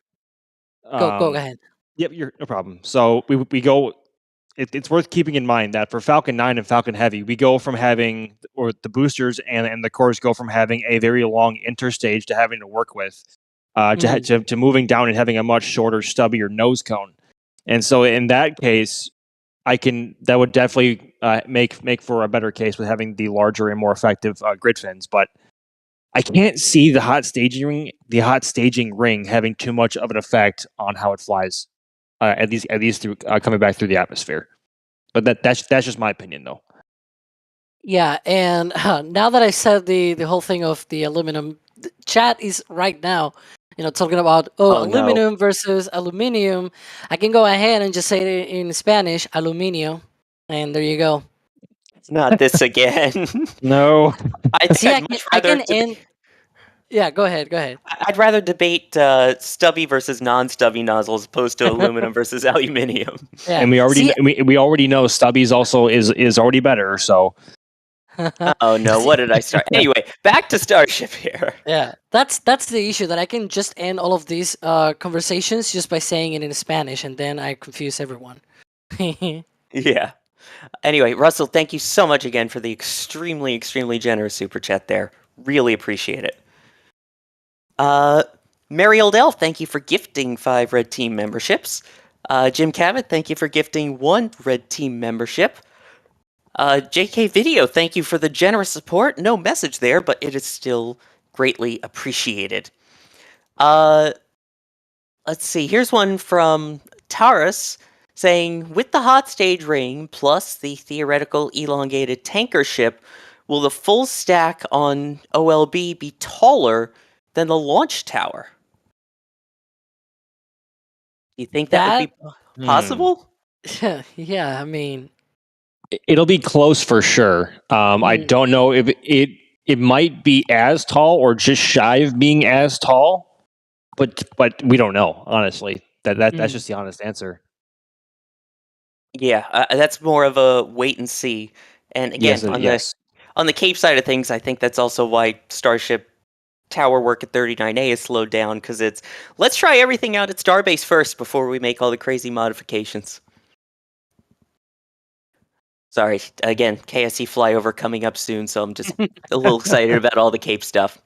Go ahead. Yep, you're no problem. So we go. It's worth keeping in mind that for Falcon 9 and Falcon Heavy, we go from having, or the boosters and the cores go from having a very long interstage to having to work with, to moving down and having a much shorter, stubbier nose cone. And so in that case, that would definitely make for a better case with having the larger and more effective grid fins. But I can't see the hot staging ring having too much of an effect on how it flies. At least through coming back through the atmosphere, but that's just my opinion, though. Yeah, and now that I said the whole thing of the aluminum, chat is right now talking about Oh, no. aluminum versus aluminium, I can go ahead and just say it in Spanish, aluminio, and there you go. Not this again. No. See, I'd much I rather can end. Yeah, go ahead. I'd rather debate stubby versus non-stubby nozzle as opposed to aluminum versus aluminium. Yeah. And we already See, we already know Stubby's also is already better. So Oh no, what did I start? Anyway, back to Starship here. yeah, that's the issue, that I can just end all of these conversations just by saying it in Spanish, and then I confuse everyone. Yeah. Anyway, Russell, thank you so much again for the extremely, extremely generous super chat there. Really appreciate it. Mary Old Elf, thank you for gifting 5 Red Team memberships. Jim Cabot, thank you for gifting 1 Red Team membership. JK Video, thank you for the generous support. No message there, but it is still greatly appreciated. Let's see. Here's one from Taurus saying, with the hot stage ring plus the theoretical elongated tanker ship, will the full stack on OLB be taller than the launch tower? Do you think that would be possible? Yeah, I mean, it'll be close for sure. I don't know if it might be as tall or just shy of being as tall, but we don't know, honestly. That's just the honest answer. Yeah, that's more of a wait and see. And again, Yes. on the Cape side of things, I think that's also why Starship tower work at 39A is slowed down, because it's let's try everything out at Starbase first before we make all the crazy modifications. Sorry, again, KSC flyover coming up soon, so I'm just a little excited about all the Cape stuff.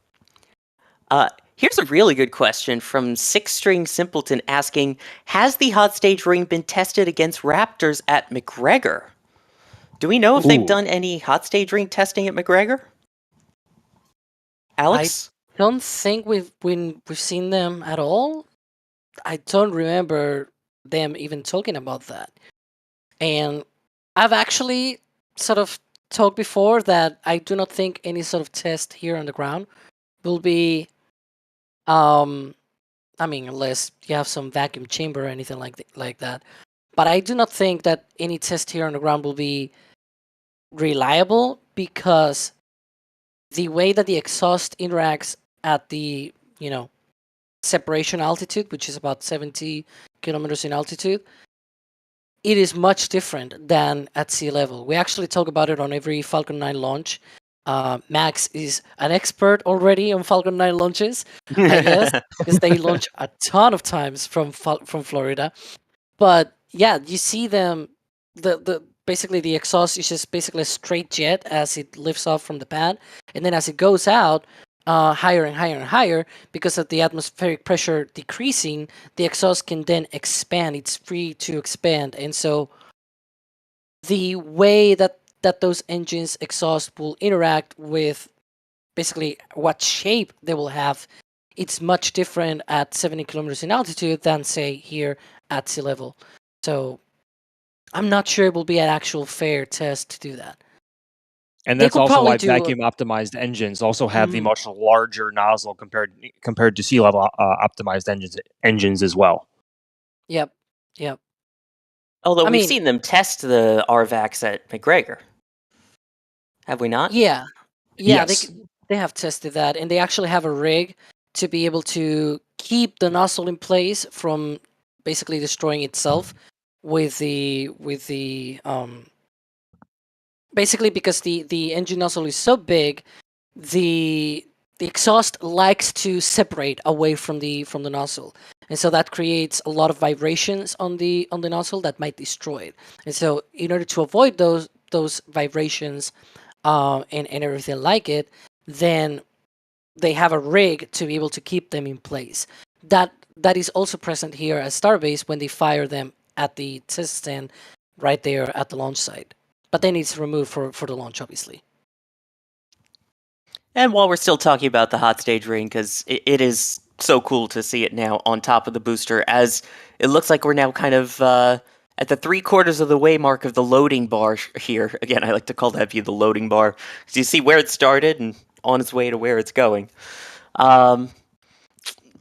Here's a really good question from Six String Simpleton asking, has the hot stage ring been tested against Raptors at McGregor? Do we know if they've done any hot stage ring testing at McGregor? Alex? I don't think we've seen them at all. I don't remember them even talking about that. And I've actually sort of talked before that I do not think any sort of test here on the ground will be, I mean, unless you have some vacuum chamber or anything like that. But I do not think that any test here on the ground will be reliable, because the way that the exhaust interacts at the, separation altitude, which is about 70 kilometers in altitude, it is much different than at sea level. We actually talk about it on every Falcon 9 launch. Max is an expert already on Falcon 9 launches, I guess, because they launch a ton of times from Florida. But yeah, you see them, basically the exhaust is just basically a straight jet as it lifts off from the pad, and then as it goes out, higher and higher and higher, because of the atmospheric pressure decreasing, the exhaust can then expand. It's free to expand. And so the way that those engines exhaust will interact with basically what shape they will have, it's much different at 70 kilometers in altitude than, say, here at sea level. So I'm not sure it will be an actual fair test to do that. And that's also why vacuum optimized engines also have the much larger nozzle compared to sea level optimized engines as well. Yep. Although we've seen them test the RVACs at McGregor. Have we not? Yeah. Yes. They have tested that, and they actually have a rig to be able to keep the nozzle in place from basically destroying itself with the basically, because the engine nozzle is so big, the exhaust likes to separate away from the nozzle, and so that creates a lot of vibrations on the nozzle that might destroy it. And so in order to avoid those vibrations and everything like it, then they have a rig to be able to keep them in place. That is also present here at Starbase when they fire them at the test stand right there at the launch site. But then it's removed for the launch, obviously. And while we're still talking about the hot stage ring, because it is so cool to see it now on top of the booster, as it looks like we're now kind of at the 3/4 of the way mark of the loading bar here. Again, I like to call that view the loading bar, because you see where it started and on its way to where it's going.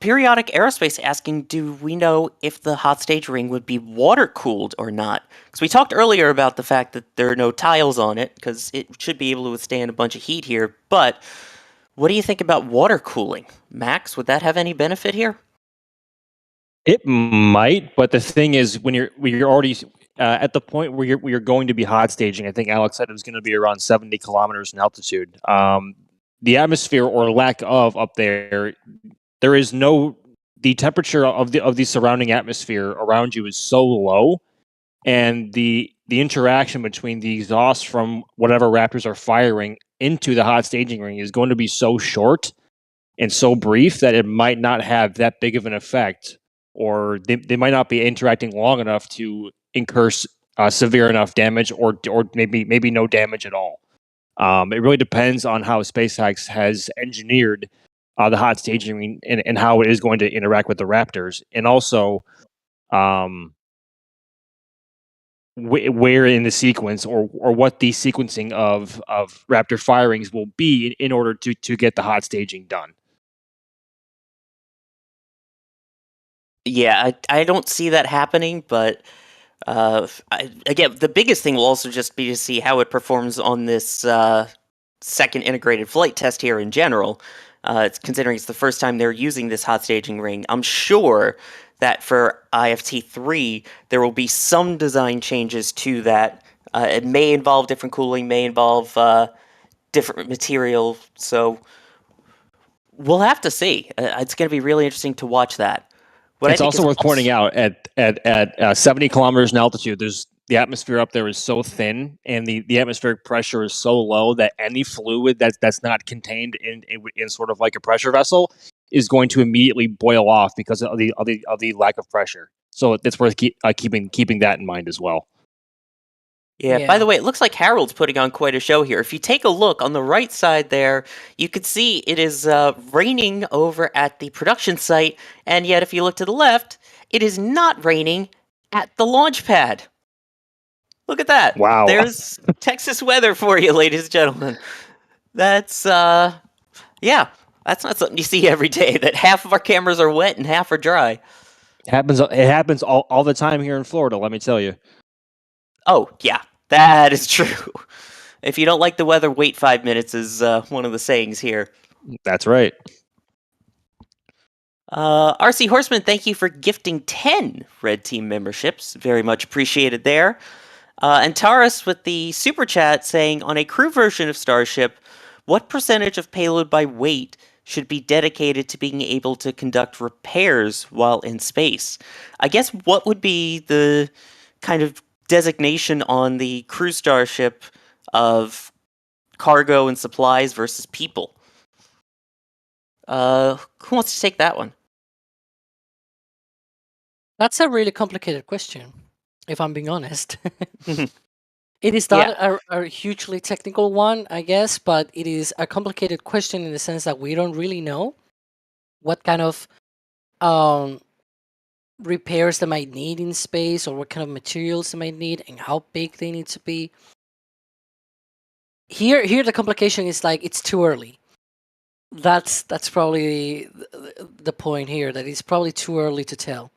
Picture Periodic Aerospace asking, do we know if the hot stage ring would be water cooled or not? Because we talked earlier about the fact that there are no tiles on it, because it should be able to withstand a bunch of heat here. But what do you think about water cooling? Max, would that have any benefit here? It might, but the thing is, when you're already at the point where you're going to be hot staging, I think Alex said it was going to be around 70 kilometers in altitude. The atmosphere or lack of up there, the temperature of the surrounding atmosphere around you is so low, and the interaction between the exhaust from whatever Raptors are firing into the hot staging ring is going to be so short and so brief that it might not have that big of an effect, or they might not be interacting long enough to incur severe enough damage, or maybe no damage at all. It really depends on how SpaceX has engineered the hot staging ring and how it is going to interact with the Raptors, and also where in the sequence or what the sequencing of Raptor firings will be in order to get the hot staging done. Yeah, I don't see that happening, but again, the biggest thing will also just be to see how it performs on this second integrated flight test here in general. It's considering it's the first time they're using this hot staging ring. I'm sure that for IFT3, there will be some design changes to that. It may involve different cooling, may involve different material, so we'll have to see. It's going to be really interesting to watch that. It's also worth pointing out at 70 kilometers in altitude, the atmosphere up there is so thin, and the atmospheric pressure is so low that any fluid that's not contained in sort of like a pressure vessel is going to immediately boil off because of the lack of pressure. So it's worth keeping that in mind as well. Yeah, by the way, it looks like Harold's putting on quite a show here. If you take a look on the right side there, you can see it is raining over at the production site, and yet if you look to the left, it is not raining at the launch pad. Look at that. Wow. There's Texas weather for you, ladies and gentlemen. That's, yeah, that's not something you see every day, that half of our cameras are wet and half are dry. It happens all the time here in Florida, let me tell you. Oh, yeah, that is true. If you don't like the weather, wait 5 minutes is one of the sayings here. That's right. RC Horseman, thank you for gifting 10 Red Team memberships. Very much appreciated there. And Taurus with the super chat saying, on a crew version of Starship, what percentage of payload by weight should be dedicated to being able to conduct repairs while in space? I guess what would be the kind of designation on the crew Starship of cargo and supplies versus people? Who wants to take that one? That's a really complicated question, if I'm being honest. It is not a hugely technical one, I guess, but it is a complicated question in the sense that we don't really know what kind of repairs they might need in space, or what kind of materials they might need, and how big they need to be. Here the complication is like it's too early. That's probably the point here, that it's probably too early to tell.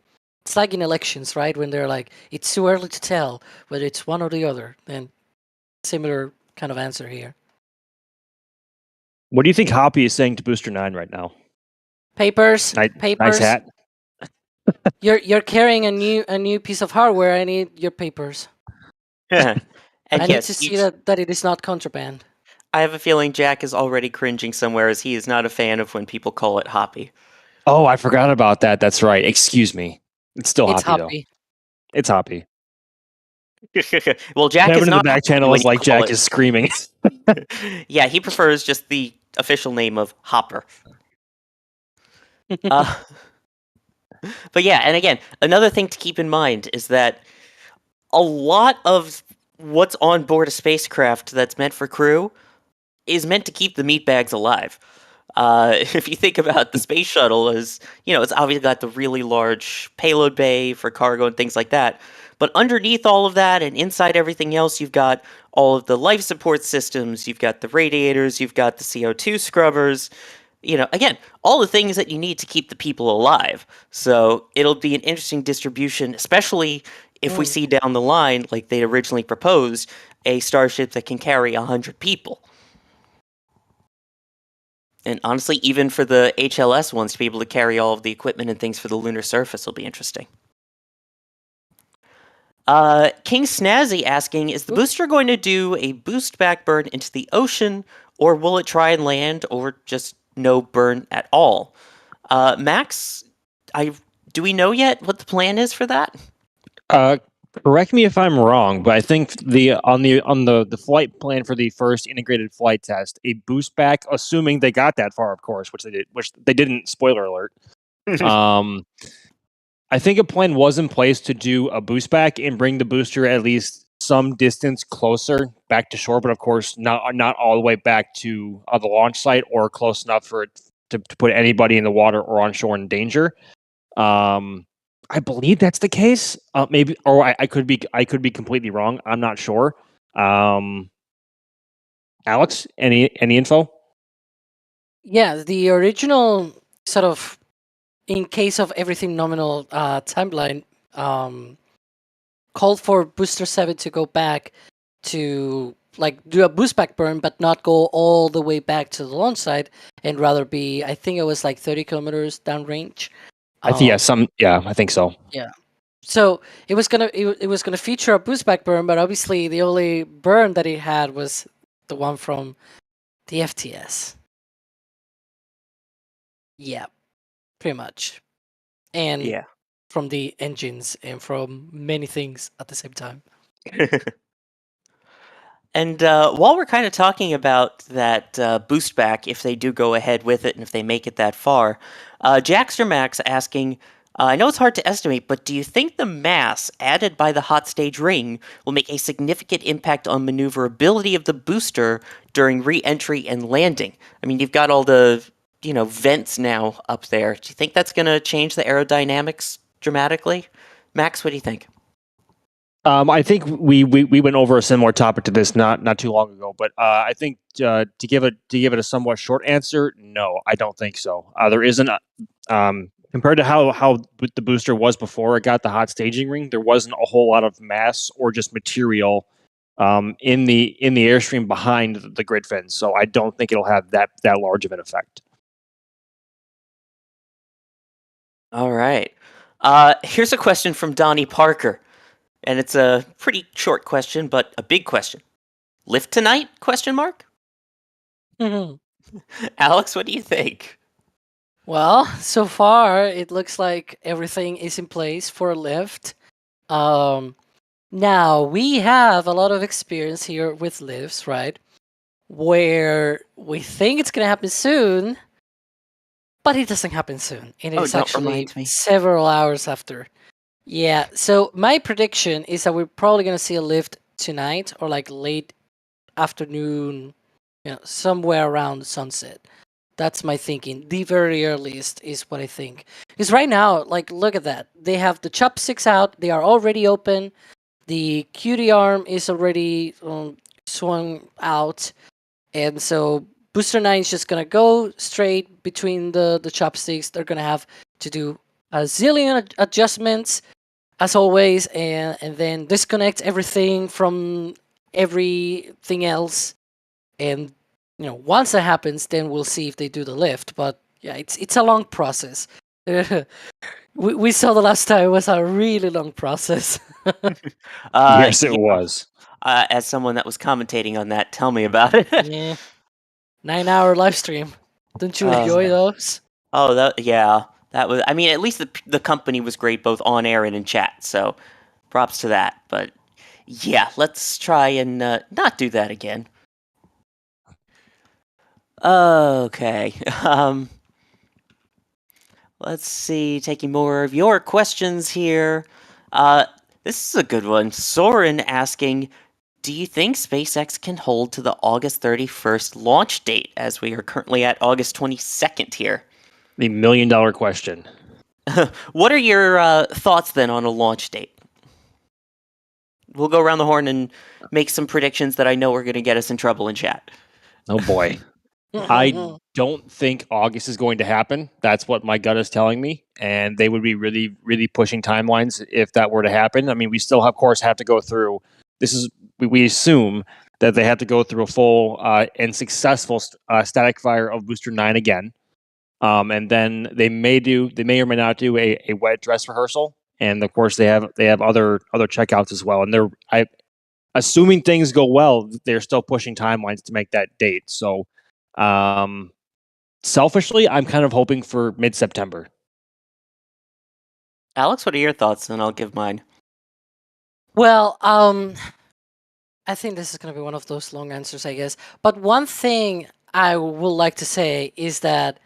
It's like in elections, right? When they're like, it's too early to tell whether it's one or the other. And similar kind of answer here. What do you think Hoppy is saying to Booster 9 right now? Papers. Nice hat. You're carrying a new piece of hardware. I need your papers. And I need to see that it is not contraband. I have a feeling Jack is already cringing somewhere, as he is not a fan of when people call it Hoppy. Oh, I forgot about that. That's right. Excuse me. It's still Hoppy, though. It's Hoppy. Well, Jack Kevin is in not the back channel is like Jack is screaming. Yeah, he prefers just the official name of Hopper. But yeah, and again, another thing to keep in mind is that a lot of what's on board a spacecraft that's meant for crew is meant to keep the meat bags alive. If you think about the space shuttle as, it's obviously got the really large payload bay for cargo and things like that. But underneath all of that and inside everything else, you've got all of the life support systems, you've got the radiators, you've got the CO2 scrubbers. again, all the things that you need to keep the people alive. So it'll be an interesting distribution, especially if we see down the line, like they originally proposed, a starship that can carry 100 people. And honestly, even for the HLS ones, to be able to carry all of the equipment and things for the lunar surface will be interesting. King Snazzy asking, is the booster going to do a boost back burn into the ocean, or will it try and land, or just no burn at all? Max, do we know yet what the plan is for that? Correct me if I'm wrong, but I think on the flight plan for the first integrated flight test, a boost back, assuming they got that far, of course, which they didn't. Spoiler alert. I think a plan was in place to do a boost back and bring the booster at least some distance closer back to shore, but of course not all the way back to the launch site or close enough for it to put anybody in the water or on shore in danger. I believe that's the case. Maybe, or I could be completely wrong. I'm not sure. Alex, any info? Yeah, the original sort of, in case of everything nominal timeline, called for Booster 7 to go back to do a boost back burn, but not go all the way back to the launch site, and rather be, I think it was 30 kilometers downrange. I think I think so. Yeah. So it was gonna feature a boost back burn, but obviously the only burn that it had was the one from the FTS. Yeah, pretty much. And from the engines and from many things at the same time. And while we're kind of talking about that boost back, if they do go ahead with it and if they make it that far, Jackster Max asking, I know it's hard to estimate, but do you think the mass added by the hot stage ring will make a significant impact on maneuverability of the booster during re-entry and landing? I mean, you've got all the vents now up there. Do you think that's going to change the aerodynamics dramatically? Max, what do you think? I think we went over a similar topic to this not too long ago, but I think to give it a somewhat short answer, no, I don't think so. There isn't compared to how the booster was before it got the hot staging ring, there wasn't a whole lot of mass or just material in the airstream behind the grid fins. So I don't think it'll have that large of an effect. All right. Here's a question from Donnie Parker. And it's a pretty short question, but a big question. Lift tonight? Question mark? Alex, what do you think? Well, so far it looks like everything is in place for a lift. Now we have a lot of experience here with lifts, right? Where we think it's gonna happen soon, but it doesn't happen soon, and it's actually several hours after. Yeah, so my prediction is that we're probably going to see a lift tonight or late afternoon, somewhere around sunset. That's my thinking. The very earliest is what I think. Because right now, look at that. They have the chopsticks out. They are already open. The QD arm is already swung out. And so Booster 9 is just going to go straight between the chopsticks. They're going to have to do a zillion adjustments, as always, and then disconnect everything from everything else. And once that happens, then we'll see if they do the lift. But yeah, it's a long process. we saw the last time it was a really long process. Yes, it was. As someone that was commentating on that, tell me about it. Yeah, 9-hour live stream. Don't you enjoy those? Oh, that was. I mean, at least the company was great, both on air and in chat. So, props to that. But yeah, let's try and not do that again. Okay. Let's see. Taking more of your questions here. This is a good one. Soren asking, do you think SpaceX can hold to the August 31st launch date, as we are currently at August 22nd here? The $1 million question. What are your thoughts then on a launch date? We'll go around the horn and make some predictions that I know are going to get us in trouble in chat. Oh boy. I don't think August is going to happen. That's what my gut is telling me, and they would be really, really pushing timelines if that were to happen. I mean, we still, of course, have to go through. This is we assume that they have to go through a full and successful static fire of Booster 9 again, and then they may or may not do a wet dress rehearsal, and of course they have other checkouts as well. And assuming things go well, they're still pushing timelines to make that date. So. Selfishly, I'm kind of hoping for mid-September. Alex, what are your thoughts? And I'll give mine. Well, I think this is going to be one of those long answers, I guess. But one thing I would like to say is that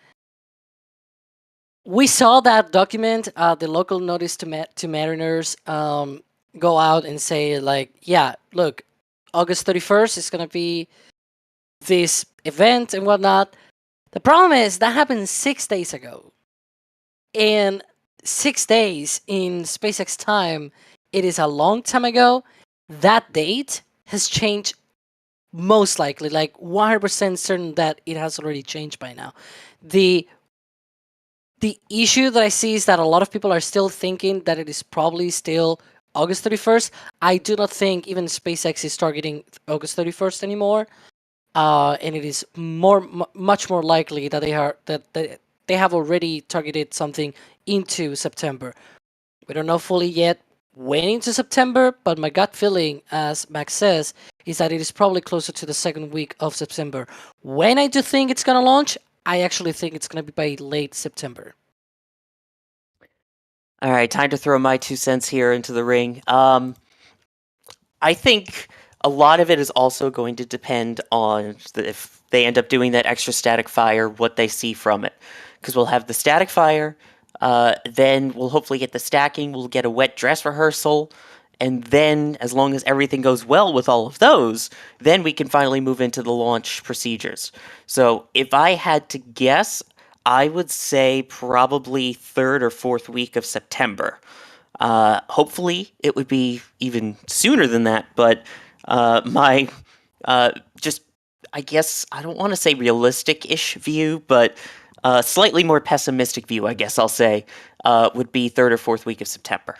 we saw that document, the local notice to mariners, go out and say, like, yeah, look, August 31st is going to be this event and whatnot. The problem is that happened 6 days ago. And 6 days in SpaceX time, it is a long time ago. That date has changed, most likely, like 100% certain that it has already changed by now. The issue that I see is that a lot of people are still thinking that it is probably still August 31st. I do not think even SpaceX is targeting August 31st anymore. And it is much more likely that they have already targeted something into September. We don't know fully yet when into September, but my gut feeling, as Max says, is that it is probably closer to the second week of September. When I do think it's going to launch, I actually think it's going to be by late September. All right, time to throw my 2 cents here into the ring. I think a lot of it is also going to depend on if they end up doing that extra static fire, what they see from it. Because we'll have the static fire, then we'll hopefully get the stacking, we'll get a wet dress rehearsal, and then, as long as everything goes well with all of those, then we can finally move into the launch procedures. So if I had to guess, I would say probably 3rd or 4th week of September. Hopefully it would be even sooner than that, but my I guess, I don't want to say realistic-ish view, but slightly more pessimistic view, I guess I'll say, would be 3rd or 4th week of September.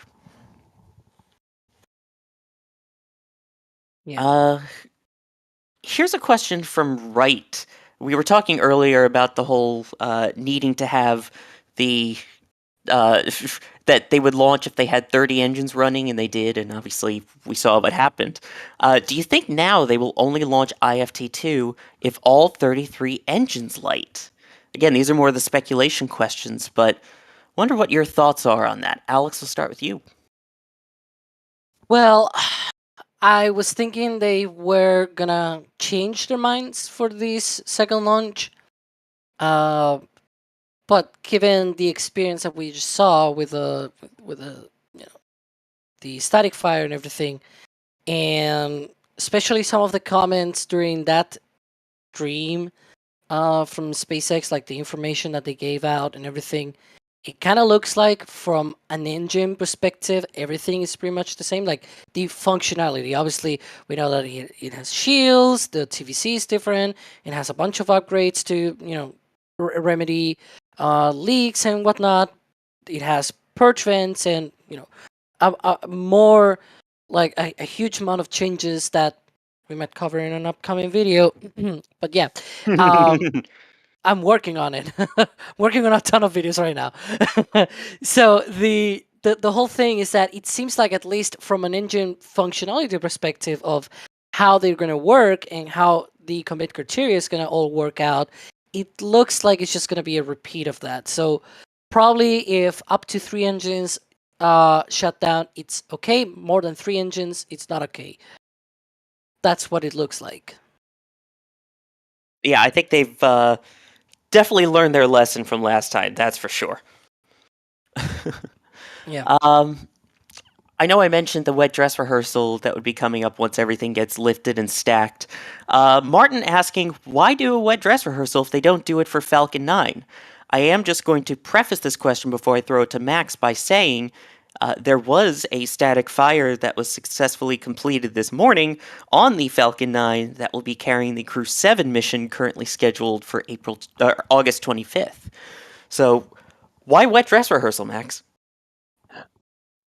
Yeah. Here's a question from Wright. We were talking earlier about the whole needing to have the that they would launch if they had 30 engines running, and they did, and obviously we saw what happened. Do you think now they will only launch IFT2 if all 33 engines light? Again, these are more the speculation questions, but wonder what your thoughts are on that. Alex, we'll start with you. Well, I was thinking they were gonna change their minds for this second launch. But given the experience that we just saw with the static fire and everything, and especially some of the comments during that stream from SpaceX, like the information that they gave out and everything, it kind of looks like from an engine perspective, everything is pretty much the same. Like the functionality, obviously, we know that it has shields, the TVC is different, it has a bunch of upgrades to remedy leaks and whatnot. It has purge vents and more like a huge amount of changes that we might cover in an upcoming video. But yeah, I'm working on it. Working on a ton of videos right now. So the whole thing is that it seems like, at least from an engine functionality perspective of how they're going to work and how the commit criteria is going to all work out, it looks like it's just going to be a repeat of that. So probably if up to 3 engines shut down, it's okay. More than 3 engines, it's not okay. That's what it looks like. Yeah, I think they've definitely learned their lesson from last time. That's for sure. Yeah. I know I mentioned the wet dress rehearsal that would be coming up once everything gets lifted and stacked. Martin asking, why do a wet dress rehearsal if they don't do it for Falcon 9? I am just going to preface this question before I throw it to Max by saying, There was a static fire that was successfully completed this morning on the Falcon 9 that will be carrying the Crew 7 mission currently scheduled for August 25th. So, why wet dress rehearsal, Max?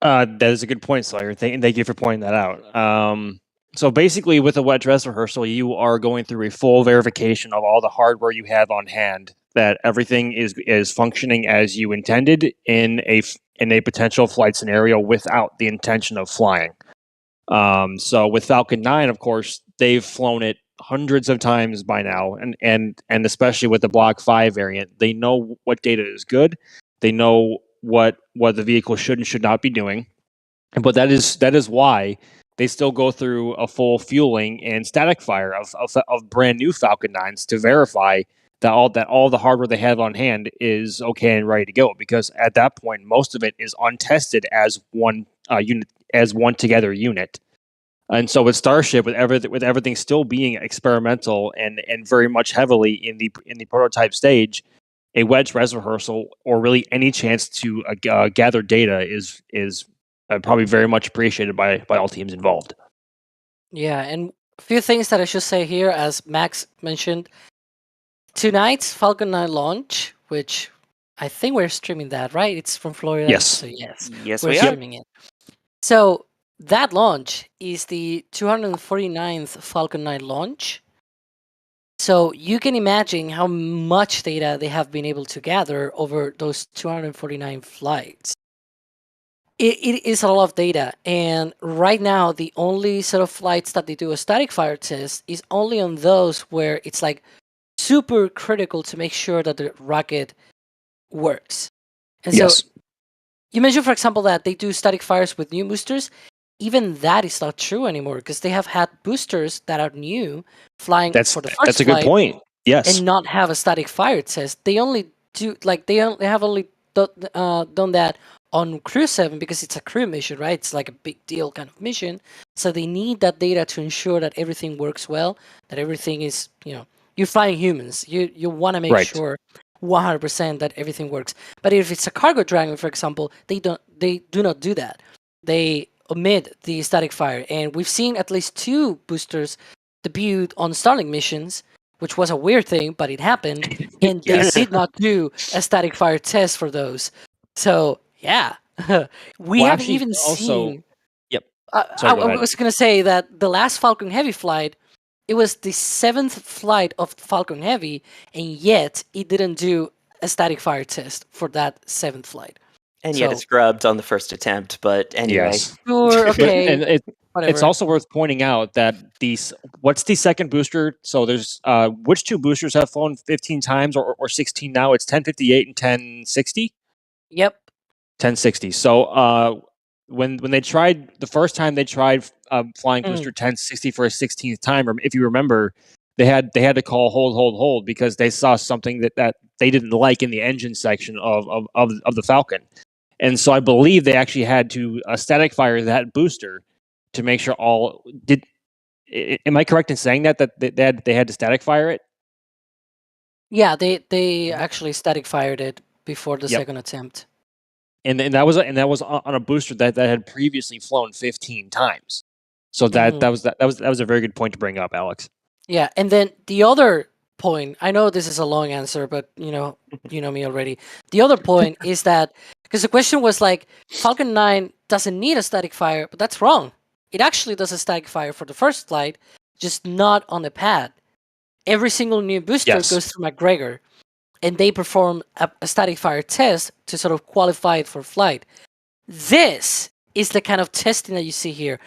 That is a good point, Slayer. Thank you for pointing that out. So basically, with a wet dress rehearsal, you are going through a full verification of all the hardware you have on hand, that everything is functioning as you intended in a potential flight scenario without the intention of flying. So with Falcon 9, of course, they've flown it hundreds of times by now, and especially with the Block 5 variant, they know what data is good. They know what the vehicle should and should not be doing. But that is why they still go through a full fueling and static fire of brand new Falcon 9s to verify that all the hardware they have on hand is okay and ready to go. Because at that point, most of it is untested as one together unit. And so with Starship, with everything still being experimental and very much heavily in the prototype stage, a wedge res rehearsal or really any chance to gather data is probably very much appreciated by all teams involved. Yeah, and a few things that I should say here, as Max mentioned. Tonight's Falcon 9 launch, which I think we're streaming that, right? It's from Florida. Yes. So yes, Yes, we're we are. streaming it. So that launch is the 249th Falcon 9 launch. So you can imagine how much data they have been able to gather over those 249 flights. It is a lot of data, and right now the only sort of flights that they do a static fire test is only on those where it's like super critical to make sure that the rocket works. And Yes. so you mentioned, for example, that they do static fires with new boosters. Even that is not true anymore, because they have had boosters that are new flying for the first That's a good flight point. Yes. and not have a static fire test. They only do they have only done that on Crew 7 because it's a crew mission, right? It's like a big deal kind of mission. So they need that data to ensure that everything works well, that everything is, you're flying humans. You want to make Right. sure 100% that everything works. But if it's a cargo dragon, for example, they do not do that. They omit the static fire, and we've seen at least 2 boosters debuted on Starlink missions, which was a weird thing, but it happened, and Yes. they did not do a static fire test for those. So yeah, we Well, haven't actually, even also- seen. Yep. I Sorry, go ahead. was gonna say that the last Falcon Heavy flight, it was the 7th flight of Falcon Heavy, and yet it didn't do a static fire test for that 7th flight. And yet So- it's grubbed on the first attempt, but anyway. Yes. Sure, But- okay, and it's whatever. also worth pointing out that what's the second booster? So there's which 2 boosters have flown 15 times or 16 now? It's 1058 and 1060. Yep. 1060. So when they tried the first time they tried flying booster 1060 for a 16th time, or if you remember, they had to call hold because they saw something that they didn't like in the engine section of the Falcon. And so I believe they actually had to static fire that booster to make sure all did. Am I correct in saying that they had to static fire it? Yeah, they actually static fired it before the Yep. second attempt. And that was on a booster that had previously flown 15 times. So that was a very good point to bring up, Alex. Yeah, and then the other point, I know this is a long answer, but you know me already. The other point is that, because the question was like, Falcon 9 doesn't need a static fire, but that's wrong. It actually does a static fire for the first flight, just not on the pad. Every single new booster Yes. goes through McGregor, and they perform a static fire test to sort of qualify it for flight. This is the kind of testing that you see here.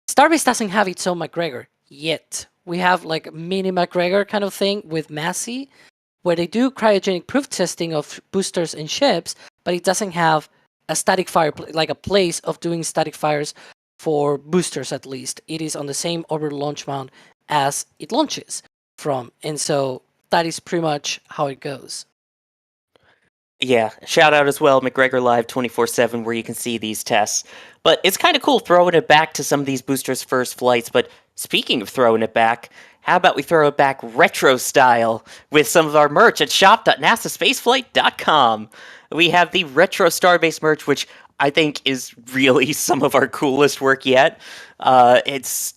Starbase doesn't have its own McGregor yet. We have like a mini McGregor kind of thing with Massey, where they do cryogenic proof testing of boosters and ships, but it doesn't have a static fire, like a place of doing static fires for boosters at least. It is on the same orbital launch mount as it launches from. And so that is pretty much how it goes. Yeah, shout out as well, McGregor Live 24/7, where you can see these tests. But it's kind of cool throwing it back to some of these boosters' first flights. But speaking of throwing it back, how about we throw it back retro style with some of our merch at shop.nasaspaceflight.com. We have the retro Starbase merch, which I think is really some of our coolest work yet. It's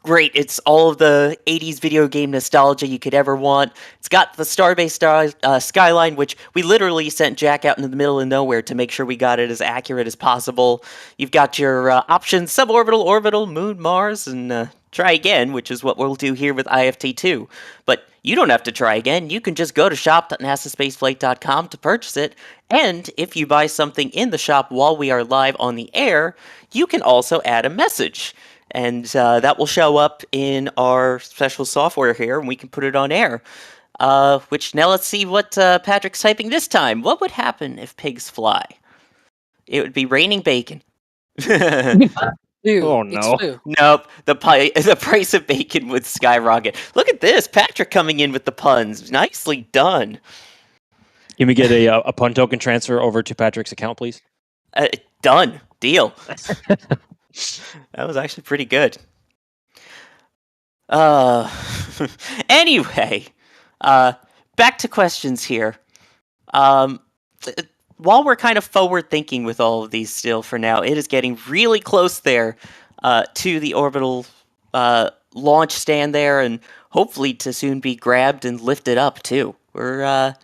great. It's all of the 80s video game nostalgia you could ever want. It's got the Starbase skyline, which we literally sent Jack out into the middle of nowhere to make sure we got it as accurate as possible. You've got your options, suborbital, orbital, moon, Mars, and try again, which is what we'll do here with IFT2. But you don't have to try again. You can just go to shop.nasaspaceflight.com to purchase it. And if you buy something in the shop while we are live on the air, you can also add a message. And that will show up in our special software here, and we can put it on air. Which, now let's see what Patrick's typing this time. What would happen if pigs fly? It would be raining bacon. Flu. Oh, It's no. flu. Nope, the price of bacon would skyrocket. Look at this, Patrick coming in with the puns. Nicely done. Can we get a pun token transfer over to Patrick's account, please? Done. Deal. That was actually pretty good. Anyway, back to questions here. While we're kind of forward thinking with all of these still for now, it is getting really close there to the orbital launch stand there, and hopefully to soon be grabbed and lifted up too. We're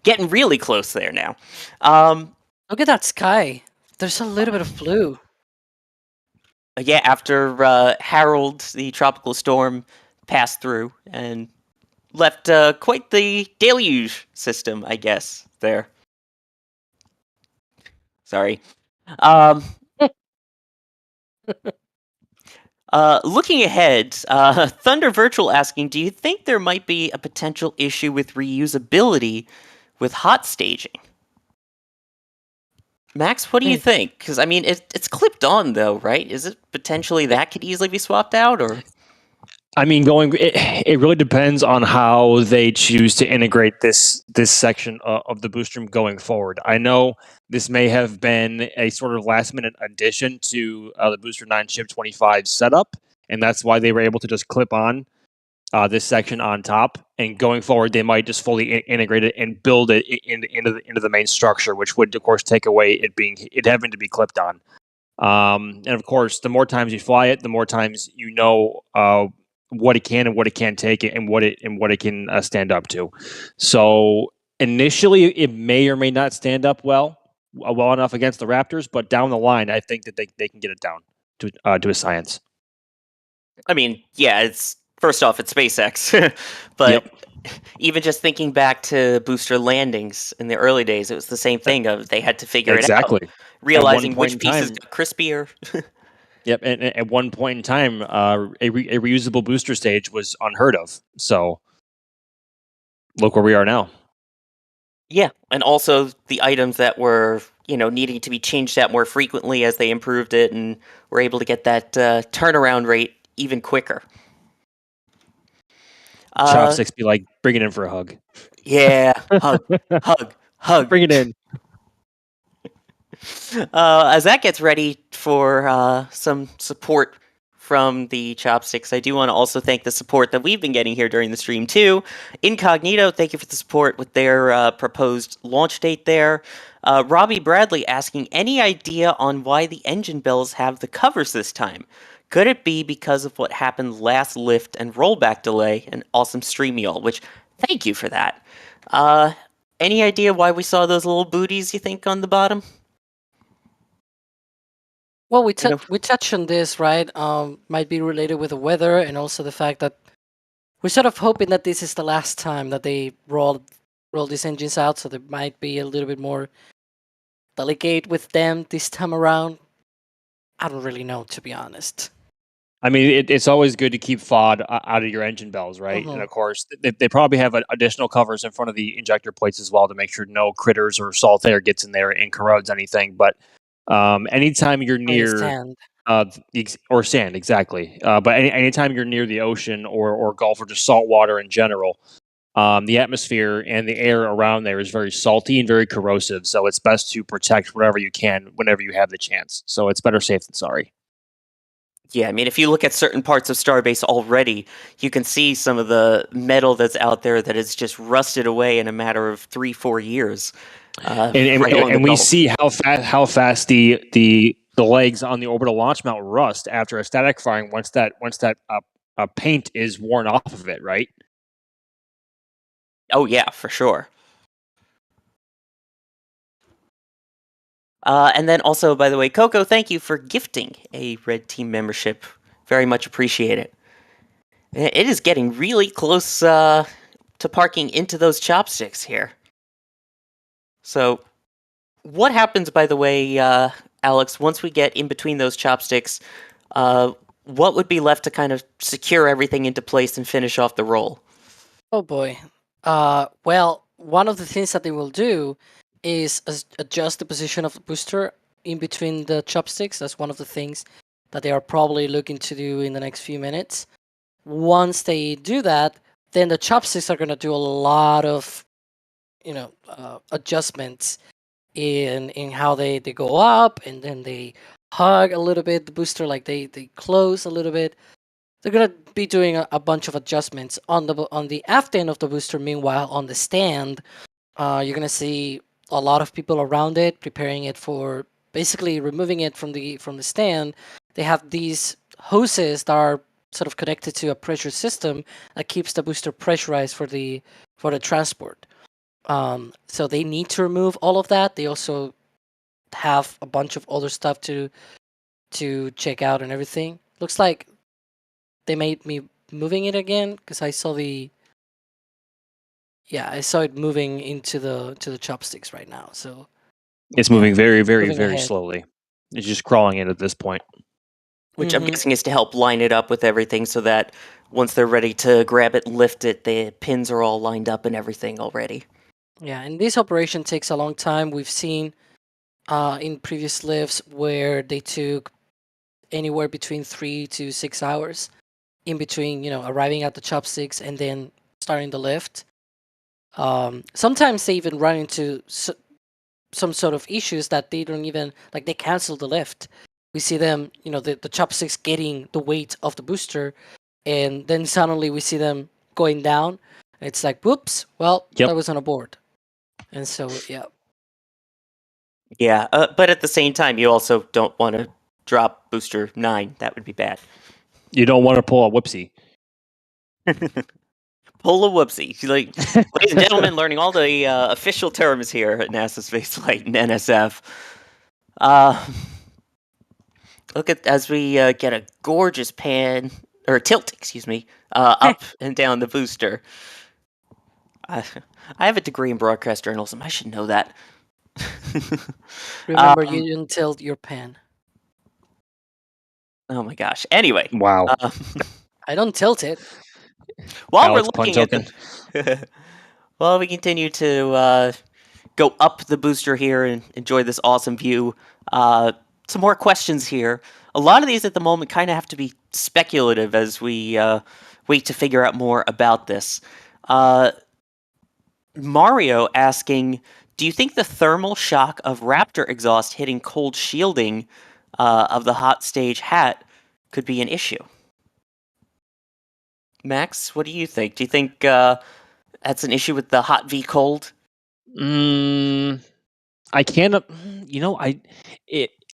getting really close there now. Look at that sky. There's a little bit of flu. Yeah, after Harold, the tropical storm, passed through and left quite the deluge system, I guess, there. Sorry. Looking ahead, Thunder Virtual asking, do you think there might be a potential issue with reusability with hot staging? Max, what do you think? Because, I mean, it's clipped on, though, right? Is it potentially that could easily be swapped out, or? I mean, it really depends on how they choose to integrate this section of the booster going forward. I know this may have been a sort of last minute addition to the Booster 9 Ship 25 setup, and that's why they were able to just clip on this section on top. And going forward, they might just fully integrate it and build it into the main structure, which would, of course, take away it having to be clipped on. And of course, the more times you fly it, the more times you know what it can and what it can't take, and what it can stand up to. So initially, it may or may not stand up well enough against the Raptors, but down the line, I think that they can get it down to a science. I mean, yeah, it's first off, it's SpaceX, but even just thinking back to booster landings in the early days, it was the same thing of they had to figure it out, realizing which pieces got crispier. Yep, and at one point in time, a reusable booster stage was unheard of. So look where we are now. Yeah, and also the items that were, needing to be changed out more frequently as they improved it, and were able to get that turnaround rate even quicker. Chopsticks be like, bring it in for a hug. Yeah, hug. Bring it in. As that gets ready for some support from the Chopsticks, I do want to also thank the support that we've been getting here during the stream too. Incognito, thank you for the support with their proposed launch date there. Robbie Bradley asking, any idea on why the engine bells have the covers this time? Could it be because of what happened last lift and rollback delay? And awesome stream, y'all, which thank you for that. Any idea why we saw those little booties, you think, on the bottom? Well, we touched on this, right? Might be related with the weather, and also the fact that we're sort of hoping that this is the last time that they roll these engines out, so they might be a little bit more delicate with them this time around. I don't really know, to be honest. I mean, it's always good to keep FOD out of your engine bells, right? And of course, they probably have additional covers in front of the injector plates as well to make sure no critters or salt air gets in there and corrodes anything. But anytime you're near Sand. or sand, exactly. But anytime you're near the ocean or Gulf or just salt water in general, the atmosphere and the air around there is very salty and very corrosive. So it's best to protect whatever you can whenever you have the chance. So it's better safe than sorry. Yeah, I mean, if you look at certain parts of Starbase already, you can see some of the metal that's out there that has just rusted away in a matter of 3-4 years. And we see how fast the legs on the orbital launch mount rust after a static firing once that paint is worn off of it, right? Oh yeah, for sure. And then also, by the way, Coco, thank you for gifting a Red Team membership. Very much appreciate it. It is getting really close to parking into those chopsticks here. So, what happens, by the way, Alex, once we get in between those chopsticks, what would be left to kind of secure everything into place and finish off the roll? Oh boy. Well, one of the things that they will do is adjust the position of the booster in between the chopsticks. That's one of the things that they are probably looking to do in the next few minutes. Once they do that, then the chopsticks are going to do a lot of, adjustments in how they go up, and then they hug a little bit the booster, like they close a little bit. They're gonna be doing a bunch of adjustments on the aft end of the booster. Meanwhile, on the stand, you're gonna see a lot of people around it preparing it for basically removing it from the stand. They have these hoses that are sort of connected to a pressure system that keeps the booster pressurized for the transport. So they need to remove all of that. They also have a bunch of other stuff to check out and everything. Looks like they made me moving it again because I saw I saw it moving into the chopsticks right now. So it's moving very, very, moving very ahead. slowly. It's just crawling in at this point. Which I'm guessing is to help line it up with everything so that once they're ready to grab it and lift it, the pins are all lined up and everything already. Yeah, and this operation takes a long time. We've seen in previous lifts where they took anywhere between 3 to 6 hours in between, arriving at the chopsticks and then starting the lift. Sometimes they even run into some sort of issues that they don't even, like, they cancel the lift. We see them, the chopsticks getting the weight of the booster, and then suddenly we see them going down. It's like, whoops, well, Yep. that was on a board. And so, yeah. Yeah, but at the same time, you also don't want to drop booster 9. That would be bad. You don't want to pull a whoopsie. Pull a whoopsie. Like, ladies and gentlemen, learning all the official terms here at NASASpaceflight and NSF. Look at as we get a gorgeous pan or tilt, excuse me, up and down the booster. I have a degree in broadcast journalism. I should know that. Remember, you didn't tilt your pen. Oh my gosh. Anyway. Wow. I don't tilt it. While Alex, we're looking at the... While we continue to go up the booster here and enjoy this awesome view, some more questions here. A lot of these at the moment kind of have to be speculative as we wait to figure out more about this. Mario asking, do you think the thermal shock of Raptor exhaust hitting cold shielding of the hot stage hat could be an issue? Max, what do you think? Do you think that's an issue with the hot v cold? I can't.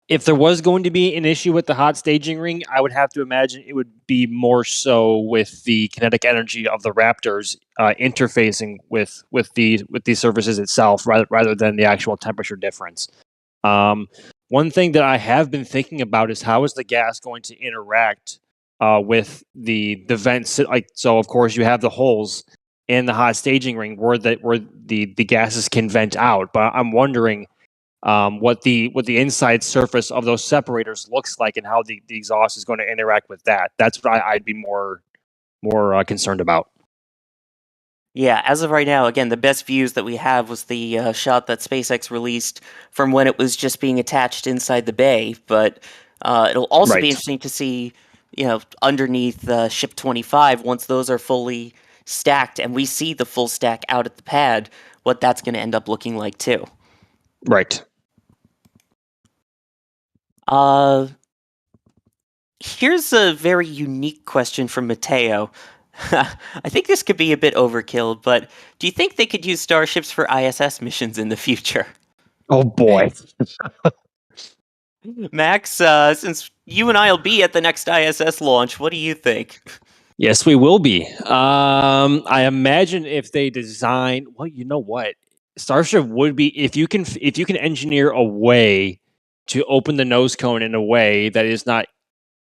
If there was going to be an issue with the hot staging ring, I would have to imagine it would be more so with the kinetic energy of the Raptors interfacing with the surfaces itself, rather than the actual temperature difference. One thing that I have been thinking about is how is the gas going to interact with the vents? Like, so of course you have the holes in the hot staging ring where the gases can vent out, but I'm wondering what the inside surface of those separators looks like and how the exhaust is going to interact with that. That's what I'd be more concerned about. Yeah, as of right now, again, the best views that we have was the shot that SpaceX released from when it was just being attached inside the bay. But it'll also be interesting to see, underneath Ship 25, once those are fully stacked and we see the full stack out at the pad, what that's going to end up looking like too. Right. Here's a very unique question from Mateo. I think this could be a bit overkill, but do you think they could use starships for ISS missions in the future? Oh boy. Max, since you and I will be at the next ISS launch, what do you think? Yes, we will be. I imagine if they design, well, you know what, Starship would be if you can engineer a way to open the nose cone in a way that is not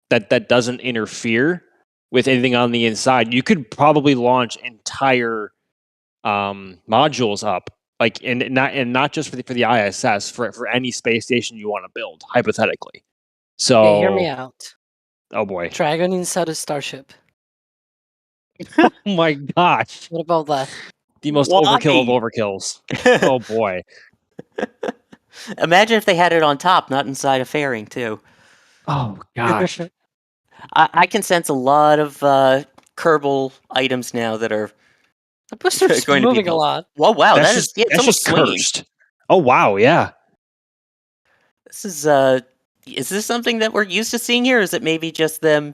that doesn't interfere with anything on the inside. You could probably launch entire modules up, like and not just for the ISS, for any space station you want to build, hypothetically. So, Okay, hear me out. oh boy, Dragon inside a starship. oh my gosh, What about that? the most Why? overkill of overkills. Oh boy. Imagine if they had it on top, not inside a fairing, too. Oh gosh. I can sense a lot of Kerbal items now that are The booster's going to be moving a built. lot. Well, wow, That's that just is it's that's almost just swinging. cursed. Oh wow, yeah. This is this something that we're used to seeing here? Or is it maybe just them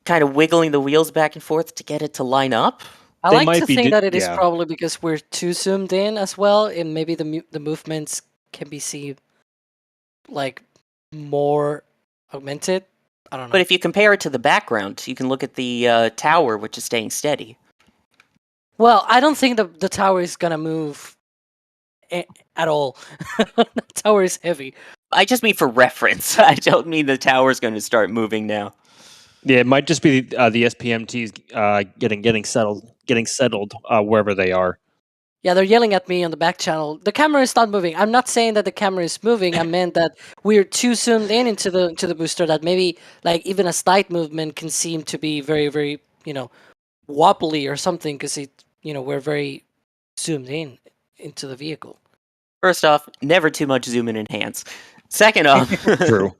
kind of wiggling the wheels back and forth to get it to line up? I They like might to be think that it is yeah. probably because we're too zoomed in as well, and maybe the movements can be seen like more augmented. I don't know. But if you compare it to the background, you can look at the tower, which is staying steady. Well, I don't think the tower is gonna move at all. The tower is heavy. I just mean for reference. I don't mean the tower's going to start moving now. Yeah, it might just be the SPMTs getting settled wherever they are. Yeah, they're yelling at me on the back channel. The camera is not moving. I'm not saying that the camera is moving. I meant that we're too zoomed in into the booster that maybe like even a slight movement can seem to be very, very, wobbly or something because we're very zoomed in into the vehicle. First off, never too much zoom and enhance. Second off, True.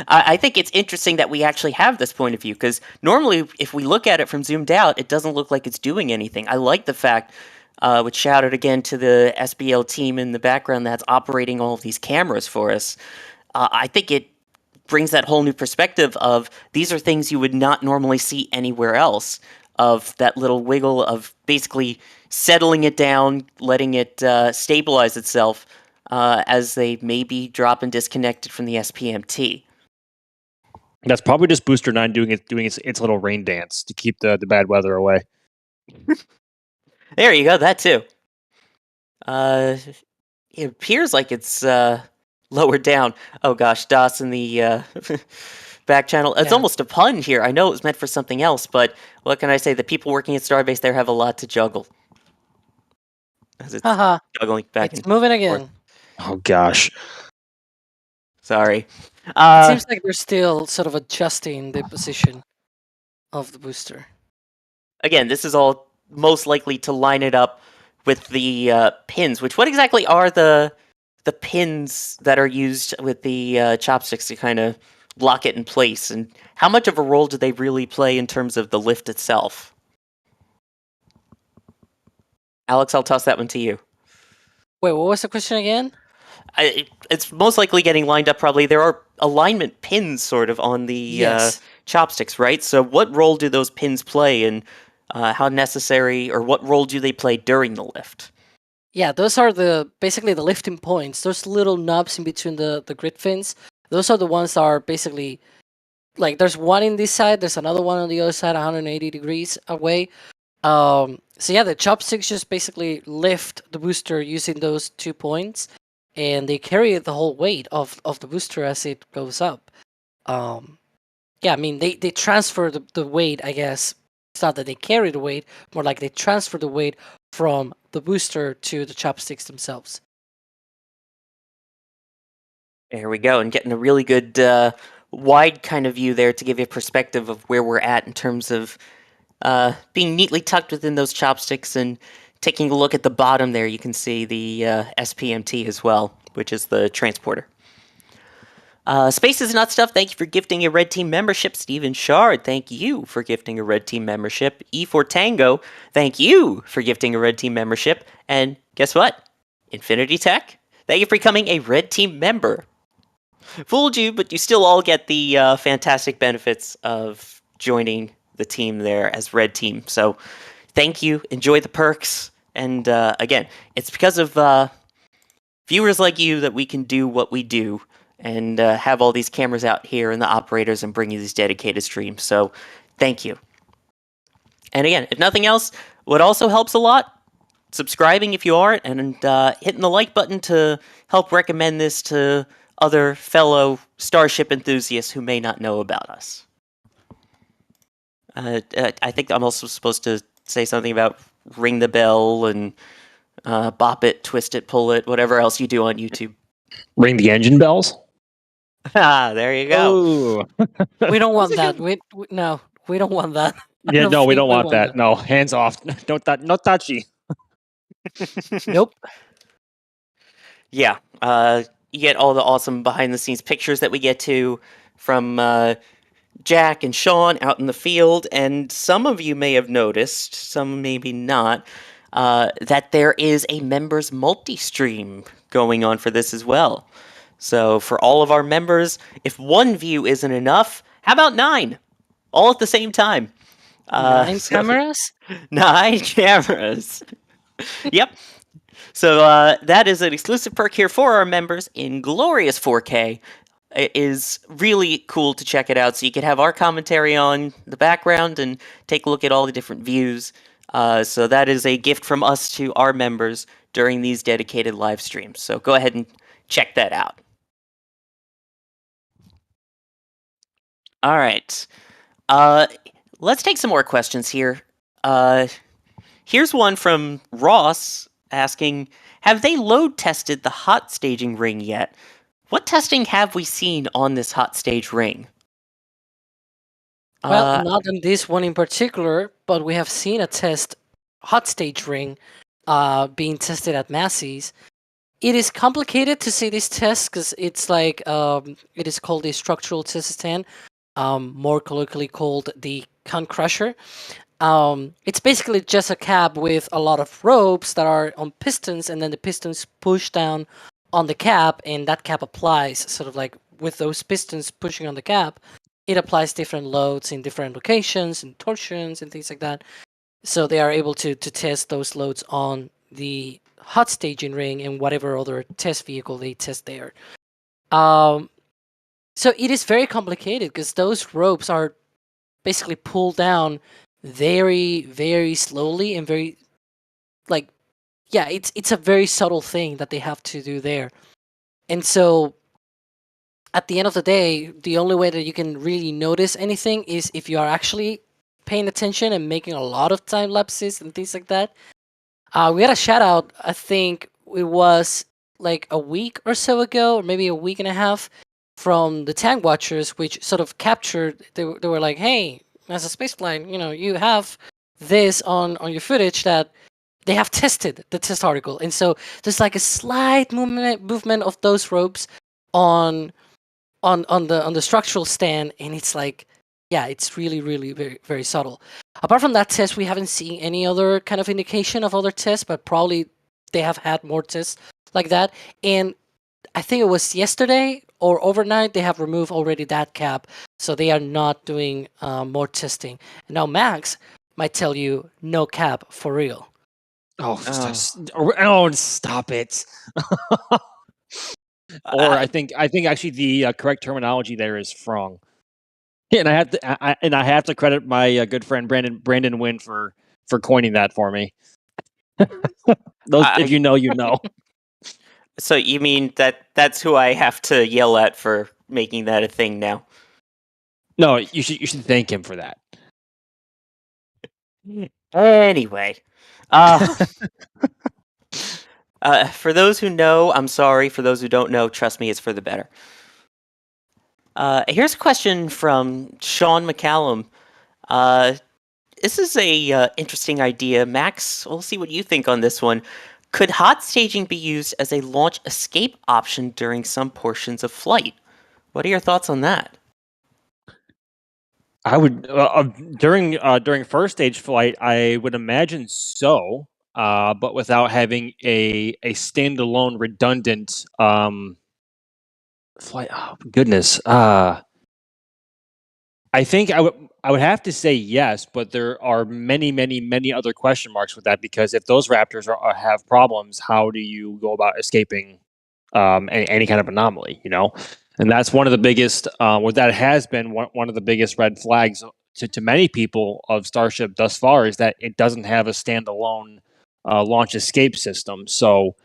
I think it's interesting that we actually have this point of view because normally, if we look at it from zoomed out, it doesn't look like it's doing anything. I like the fact, which shout out again to the SBL team in the background that's operating all of these cameras for us. I think it brings that whole new perspective of these are things you would not normally see anywhere else. Of that little wiggle of basically settling it down, letting it stabilize itself as they maybe drop and disconnected from the SPMT. That's probably just Booster 9 doing its little rain dance to keep the bad weather away. There you go, that too. It appears like it's lowered down. Oh gosh, Das in the back channel. It's Yeah. almost a pun here. I know it was meant for something else, but what can I say? The people working at Starbase there have a lot to juggle. As it's Haha, juggling back it's and moving forth. again. Oh gosh. Sorry. It seems like they're still sort of adjusting the position of the booster. Again, this is all most likely to line it up with the pins. What exactly are the pins that are used with the chopsticks to kind of lock it in place? And how much of a role do they really play in terms of the lift itself? Alex, I'll toss that one to you. Wait, what was the question again? It's most likely getting lined up probably. There are alignment pins sort of on the Yes. chopsticks, right? So what role do those pins play and how necessary or what role do they play during the lift? Yeah, those are basically the lifting points. Those little knobs in between the grid fins. Those are the ones that are basically like there's one in this side, there's another one on the other side, 180 degrees away. So yeah, the chopsticks just basically lift the booster using those 2 points, and they carry the whole weight of the booster as it goes up. Yeah, I mean they transfer the weight, I guess. It's not that they carry the weight, more like they transfer the weight from the booster to the chopsticks themselves. There we go, and getting a really good wide kind of view there to give you a perspective of where we're at in terms of being neatly tucked within those chopsticks. And taking a look at the bottom there, you can see the SPMT as well, which is the transporter. Space is Not Stuff, thank you for gifting a Red Team membership. Steven Shard, thank you for gifting a Red Team membership. E4 Tango, thank you for gifting a Red Team membership. And guess what? Infinity Tech, thank you for becoming a Red Team member. Fooled you, but you still all get the fantastic benefits of joining the team there as Red Team. So thank you. Enjoy the perks. And again, it's because of viewers like you that we can do what we do and have all these cameras out here and the operators and bring you these dedicated streams. So thank you. And again, if nothing else, what also helps a lot, subscribing if you aren't, and hitting the like button to help recommend this to other fellow Starship enthusiasts who may not know about us. I think I'm also supposed to say something about ring the bell and bop it, twist it, pull it, whatever else you do on YouTube. Ring the engine bells. Ah, there you go. Oh. We don't want that. No, we don't want that. Yeah, no, we don't want that. No, hands off. Don't no touchy. Nope. Yeah, you get all the awesome behind-the-scenes pictures that we get to from Jack and Sean out in the field, and some of you may have noticed, some maybe not, that there is a members multi-stream going on for this as well. So for all of our members, if one view isn't enough, how about 9? All at the same time. 9 cameras? 9 cameras. Yep. So that is an exclusive perk here for our members in glorious 4K. It is really cool to check it out. So you can have our commentary on the background and take a look at all the different views. So that is a gift from us to our members during these dedicated live streams. So go ahead and check that out. All right. Let's take some more questions here. Here's one from Ross asking, have they load tested the hot staging ring yet? What testing have we seen on this hot stage ring? Well, not on this one in particular, but we have seen a hot stage ring being tested at Massey's. It is complicated to see this test because it's like, it is called the structural test stand, more colloquially called the con crusher. It's basically just a cab with a lot of ropes that are on pistons, and then the pistons push down on the cab, and that cab applies sort of like with those pistons pushing on the cab. It applies different loads in different locations and torsions and things like that. So they are able to test those loads on the hot staging ring and whatever other test vehicle they test there. So it is very complicated because those ropes are basically pulled down very, very slowly and very, like, yeah, it's a very subtle thing that they have to do there. And so at the end of the day, the only way that you can really notice anything is if you are actually paying attention and making a lot of time lapses and things like that. We had a shout out, I think it was like a week or so ago, or maybe a week and a half, from the Tank Watchers, which sort of captured, they were like, hey, NASASpaceflight, you have this on your footage that they have tested the test article. And so there's like a slight movement of those ropes on the structural stand, and it's like, yeah, it's really, really very, very subtle. Apart from that test, we haven't seen any other kind of indication of other tests, but probably they have had more tests like that. And I think it was yesterday or overnight, they have removed already that cab, so they are not doing more testing. And now Max might tell you no cab for real. Oh, stop it. Or I think actually the correct terminology there is frong. Yeah, and I have to credit my good friend Brandon Wynn for coining that for me. If you know, you know. So you mean that's who I have to yell at for making that a thing now? No, you should thank him for that. Anyway, for those who know, I'm sorry. For those who don't know, trust me, it's for the better. Here's a question from Sean McCallum. This is a interesting idea. Max, we'll see what you think on this one. Could hot staging be used as a launch escape option during some portions of flight? What are your thoughts on that? I would during first stage flight, I would imagine so, but without having a standalone redundant Flight. Oh goodness. I think I would have to say yes, but there are many other question marks with that, because if those raptors have problems, how do you go about escaping any kind of anomaly? And that's one of the biggest. What that has been one of the biggest red flags to many people of Starship thus far, is that it doesn't have a standalone launch escape system. So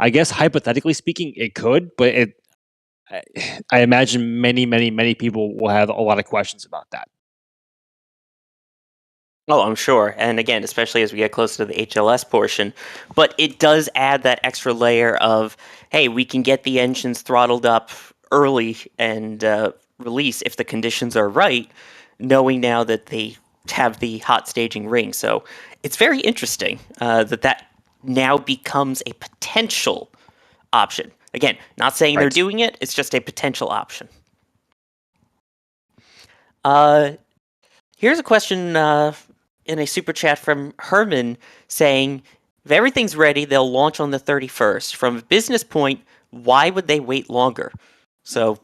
I guess hypothetically speaking, it could, but I imagine many people will have a lot of questions about that. Oh, I'm sure. And again, especially as we get closer to the HLS portion, but it does add that extra layer of, hey, we can get the engines throttled up early and release if the conditions are right, knowing now that they have the hot staging ring. So it's very interesting that now becomes a potential option. Again, not saying they're Right. doing it, it's just a potential option. Here's a question in a super chat from Herman saying, if everything's ready, they'll launch on the 31st. From a business point, why would they wait longer? So,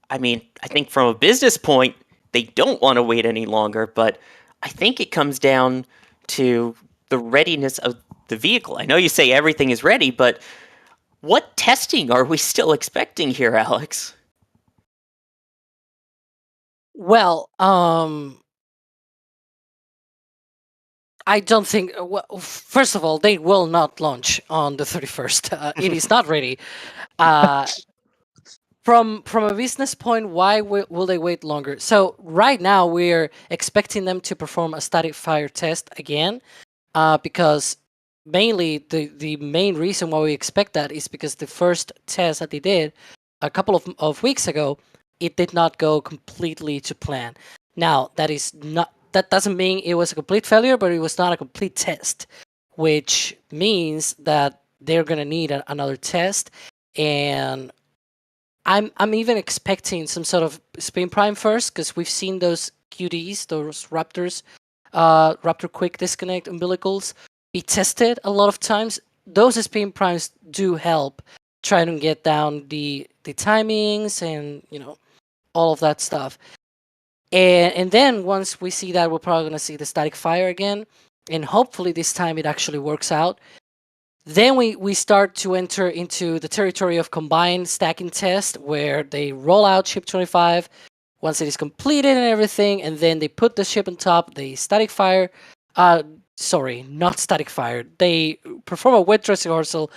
I mean, I think from a business point, they don't want to wait any longer, but I think it comes down to the readiness of the vehicle. I know you say everything is ready, but what testing are we still expecting here, Alex? Well, I don't think. Well, first of all, they will not launch on the 31st. It is not ready. From a business point, why will they wait longer? So right now we're expecting them to perform a static fire test again, because mainly the main reason why we expect that is because the first test that they did a couple of weeks ago, it did not go completely to plan. Now that doesn't mean it was a complete failure, but it was not a complete test, which means that they're gonna need another test. And I'm even expecting some sort of spin prime first, because we've seen those QDs, those Raptors, Raptor quick disconnect umbilicals be tested a lot of times. Those spin primes do help try to get down the timings and all of that stuff. And then once we see that, we're probably gonna see the static fire again, and hopefully this time it actually works out. Then we start to enter into the territory of combined stacking test, where they roll out ship 25 once it is completed and everything, and then they put the ship on top, they static fire. Sorry, not static fire. They perform a wet dress rehearsal.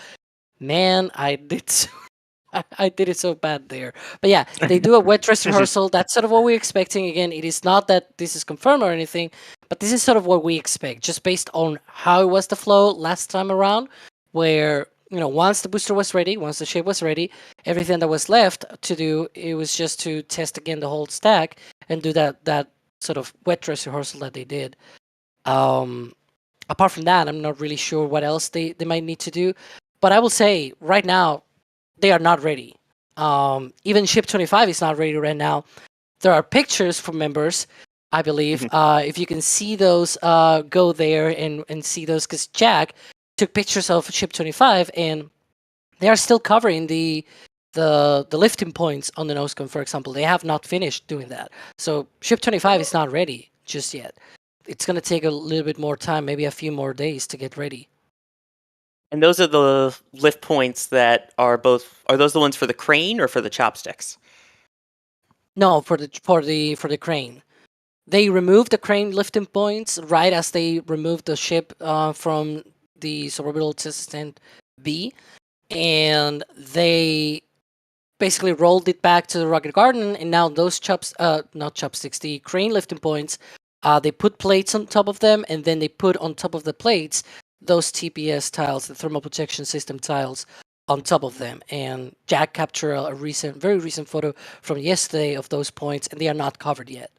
Man, I did it so bad there. But yeah, they do a wet dress rehearsal. That's sort of what we're expecting. Again, it is not that this is confirmed or anything, but this is sort of what we expect, just based on how it was the flow last time around, where once the booster was ready, once the ship was ready, everything that was left to do, it was just to test again the whole stack and do that sort of wet dress rehearsal that they did. Apart from that, I'm not really sure what else they might need to do, but I will say right now they are not ready. Even ship 25 is not ready right now. There are pictures from members, I believe. If you can see those, go there and see those, because Jack took pictures of ship 25, and they are still covering the lifting points on the nose cone, for example. They have not finished doing that. So ship 25 is not ready just yet. It's going to take a little bit more time, maybe a few more days to get ready. And those are the lift points that are those the ones for the crane or for the chopsticks? No, for the crane. They removed the crane lifting points right as they removed the ship from the suborbital assistant B, and they basically rolled it back to the rocket garden, and now those not chopsticks, the crane lifting points, they put plates on top of them, and then they put on top of the plates those TPS tiles, the thermal protection system tiles, on top of them. And Jack captured a very recent photo from yesterday of those points, and they are not covered yet.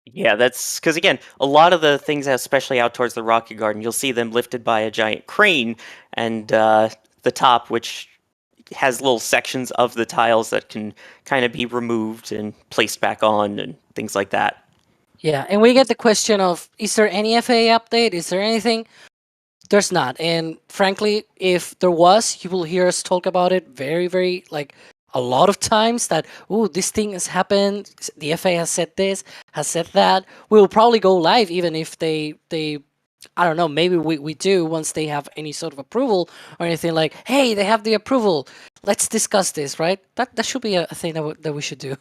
Yeah, that's because, again, a lot of the things, especially out towards the rocket garden, you'll see them lifted by a giant crane, and the top, which has little sections of the tiles that can kind of be removed and placed back on and things like that. Yeah, and we get the question of, is there any FAA update? Is there anything? There's not. And frankly, if there was, you will hear us talk about it very, very, like, a lot of times that, oh, this thing has happened. The FAA has said this, has said that. We will probably go live even if they I don't know, maybe we do once they have any sort of approval or anything like, hey, they have the approval. Let's discuss this, right? That should be a thing that we should do.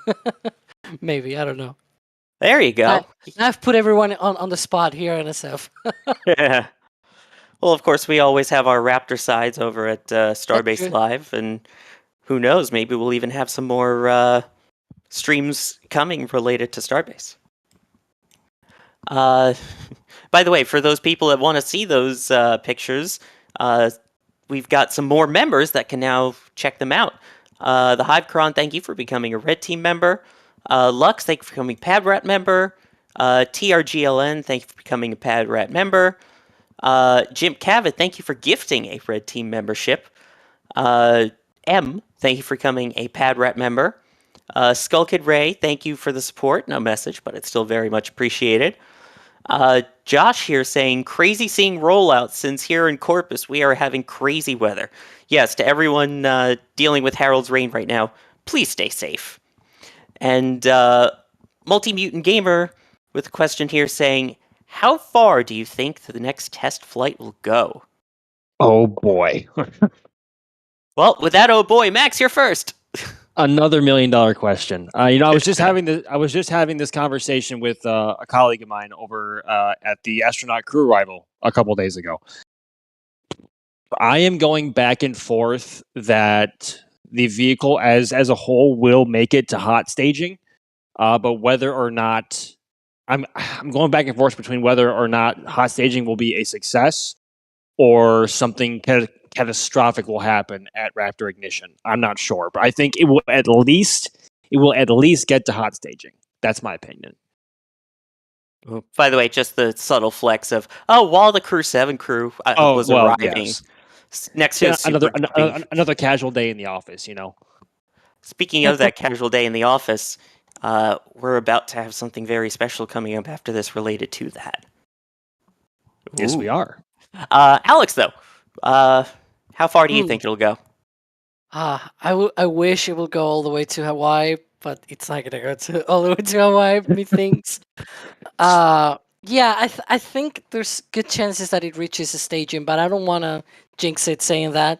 Maybe, I don't know. There you go. I've put everyone on the spot here in SF. Yeah. Well, of course, we always have our Raptor sides over at Starbase true. Live, and who knows, maybe we'll even have some more streams coming related to Starbase. By the way, for those people that want to see those pictures, we've got some more members that can now check them out. The Hivecron, thank you for becoming a Red Team member. Lux, thank you for becoming a PadRat member. TRGLN, thank you for becoming a PadRat member. Jim Cavett, thank you for gifting a Red Team membership. M, thank you for becoming a PadRat member. Skullkid Ray, thank you for the support. No message, but it's still very much appreciated. Josh here saying, crazy seeing rollouts since here in Corpus we are having crazy weather. Yes, to everyone dealing with Harold's rain right now, please stay safe. And Multi-Mutant Gamer with a question here saying, how far do you think the next test flight will go? Oh boy. Well, with that, oh boy, Max, you're first. Another $1 million question. I was just having this conversation with a colleague of mine over at the astronaut crew arrival a couple days ago. I am going back and forth that the vehicle as a whole will make it to hot staging, but whether or not I'm going back and forth between whether or not hot staging will be a success or something catastrophic will happen at Raptor ignition. I'm not sure, but I think it will at least get to hot staging. That's my opinion. By the way, just the subtle flex of, while the Crew 7 crew was arriving next to another casual day in the office, Speaking of that casual day in the office, we're about to have something very special coming up after this related to that. Yes, we are. Alex, though, how far do you think it'll go? I wish it will go all the way to Hawaii, but it's not gonna go all the way to Hawaii, methinks. Yeah, I think there's good chances that it reaches a staging, but I don't want to jinx it saying that,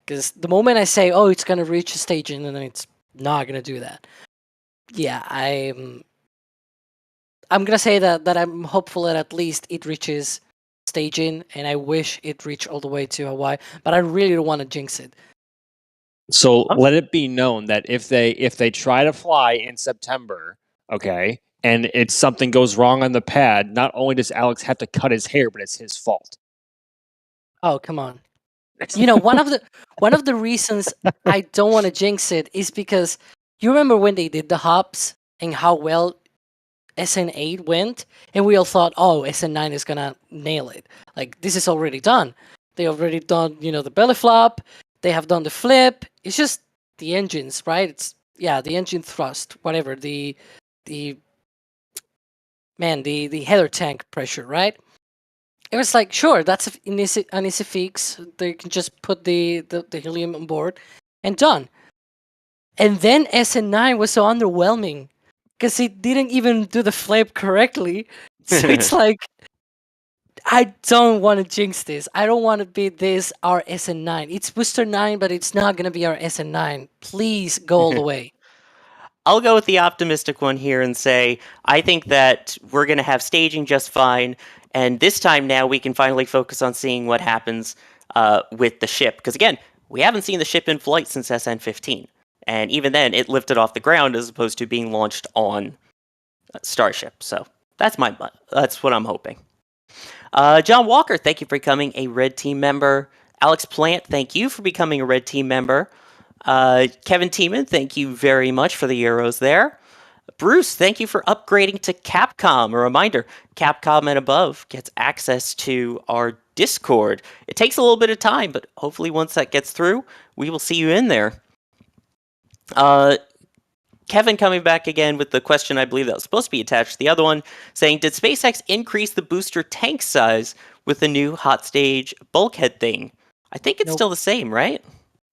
because the moment I say, oh, it's gonna reach a staging, and then it's not gonna do that. Yeah, I'm gonna say that I'm hopeful that at least it reaches staging, and I wish it reached all the way to Hawaii, but I really don't want to jinx it. So let it be known that if they try to fly in September, okay, and something goes wrong on the pad, not only does Alex have to cut his hair, but it's his fault. Oh, come on. One of the reasons I don't want to jinx it is because you remember when they did the hops and how well SN8 went, and we all thought, oh, SN9 is gonna nail it. Like, this is already done. They already done, the belly flop. They have done the flip. It's just the engines, right? The engine thrust, whatever. The header tank pressure, right? It was like, sure, that's an easy fix. They can just put the helium on board and done. And then SN9 was so underwhelming because it didn't even do the flip correctly. So it's like, I don't want to jinx this. I don't want to be our SN9. It's Booster 9, but it's not going to be our SN9. Please go all the way. I'll go with the optimistic one here and say, I think that we're going to have staging just fine. And this time now we can finally focus on seeing what happens with the ship. Because again, we haven't seen the ship in flight since SN15. And even then, it lifted off the ground as opposed to being launched on Starship. So that's what I'm hoping. John Walker, thank you for becoming a Red Team member. Alex Plant, thank you for becoming a Red Team member. Kevin Tiemann, thank you very much for the euros there. Bruce, thank you for upgrading to Capcom. A reminder, Capcom and above gets access to our Discord. It takes a little bit of time, but hopefully once that gets through, we will see you in there. Kevin coming back again with the question I believe that was supposed to be attached to the other one, saying, did SpaceX increase the booster tank size with the new hot stage bulkhead thing. I think it's Nope. still the same, right?